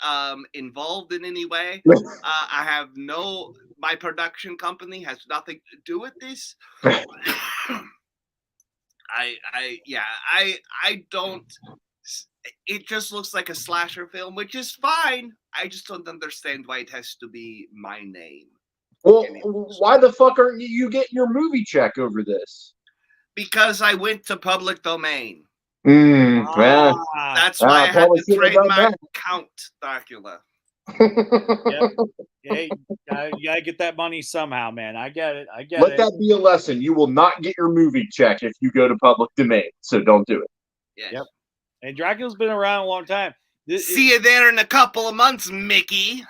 involved in any way. I have my production company has nothing to do with this. I don't. It just looks like a slasher film, which is fine. I just don't understand why it has to be my name. Well, why the fuck aren't you getting your movie check over this? Because I went to public domain. That's why I had to trademark Count Dracula. Yep. Hey, you gotta get that money somehow, man. I get it. Let that be a lesson. You will not get your movie check if you go to public domain, so don't do it. Yes. Yep. And Dracula's been around a long time. See you there in a couple of months, Mickey.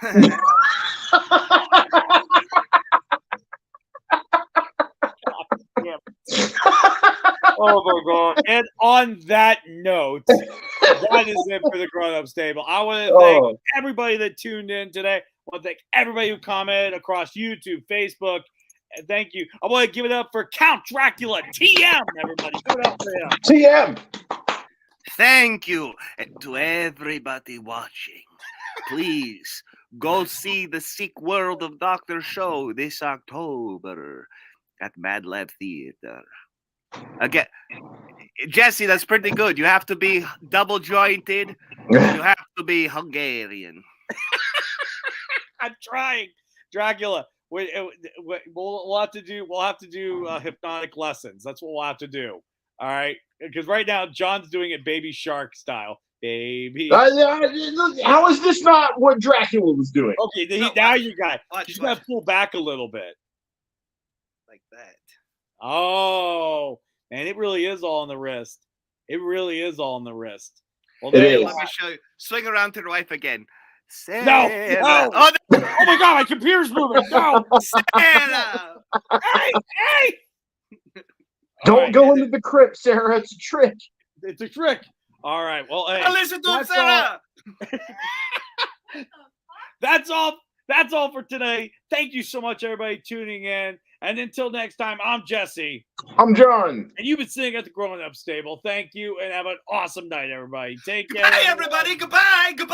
Oh my god! And on that note, that is it for the grown-ups table. I want to thank everybody that tuned in today. I want to thank everybody who commented across YouTube, Facebook, and thank you. I want to give it up for Count Dracula TM. Everybody, give it up for him. TM. Thank you, and to everybody watching, please go see the Sick World of Dr. show this October at Mad Lab Theater. Again, Jesse, that's pretty good. You have to be double jointed. You have to be Hungarian. I'm trying, Dracula. We'll have to do hypnotic lessons. That's what we'll have to do. All right, because right now John's doing it Baby Shark style. Baby. How is this not what Dracula was doing? Okay, now you got to pull back a little bit. Like that. Oh, man, it really is all on the wrist. It really is all on the wrist. Well, let me show you. Swing around to the wife again. Santa. no. Oh, Oh my God, my computer's moving. No. Santa. Hey. Don't All right, go into the crypt, Sarah. It's a trick. It's a trick. All right. Well, hey. Listen to him, that's Sarah. That's all. That's all for today. Thank you so much, everybody, tuning in. And until next time, I'm Jesse. I'm John. And you've been sitting at the Grown Up Stable. Thank you, and have an awesome night, everybody. Take care. Goodbye, everybody. Goodbye. Goodbye.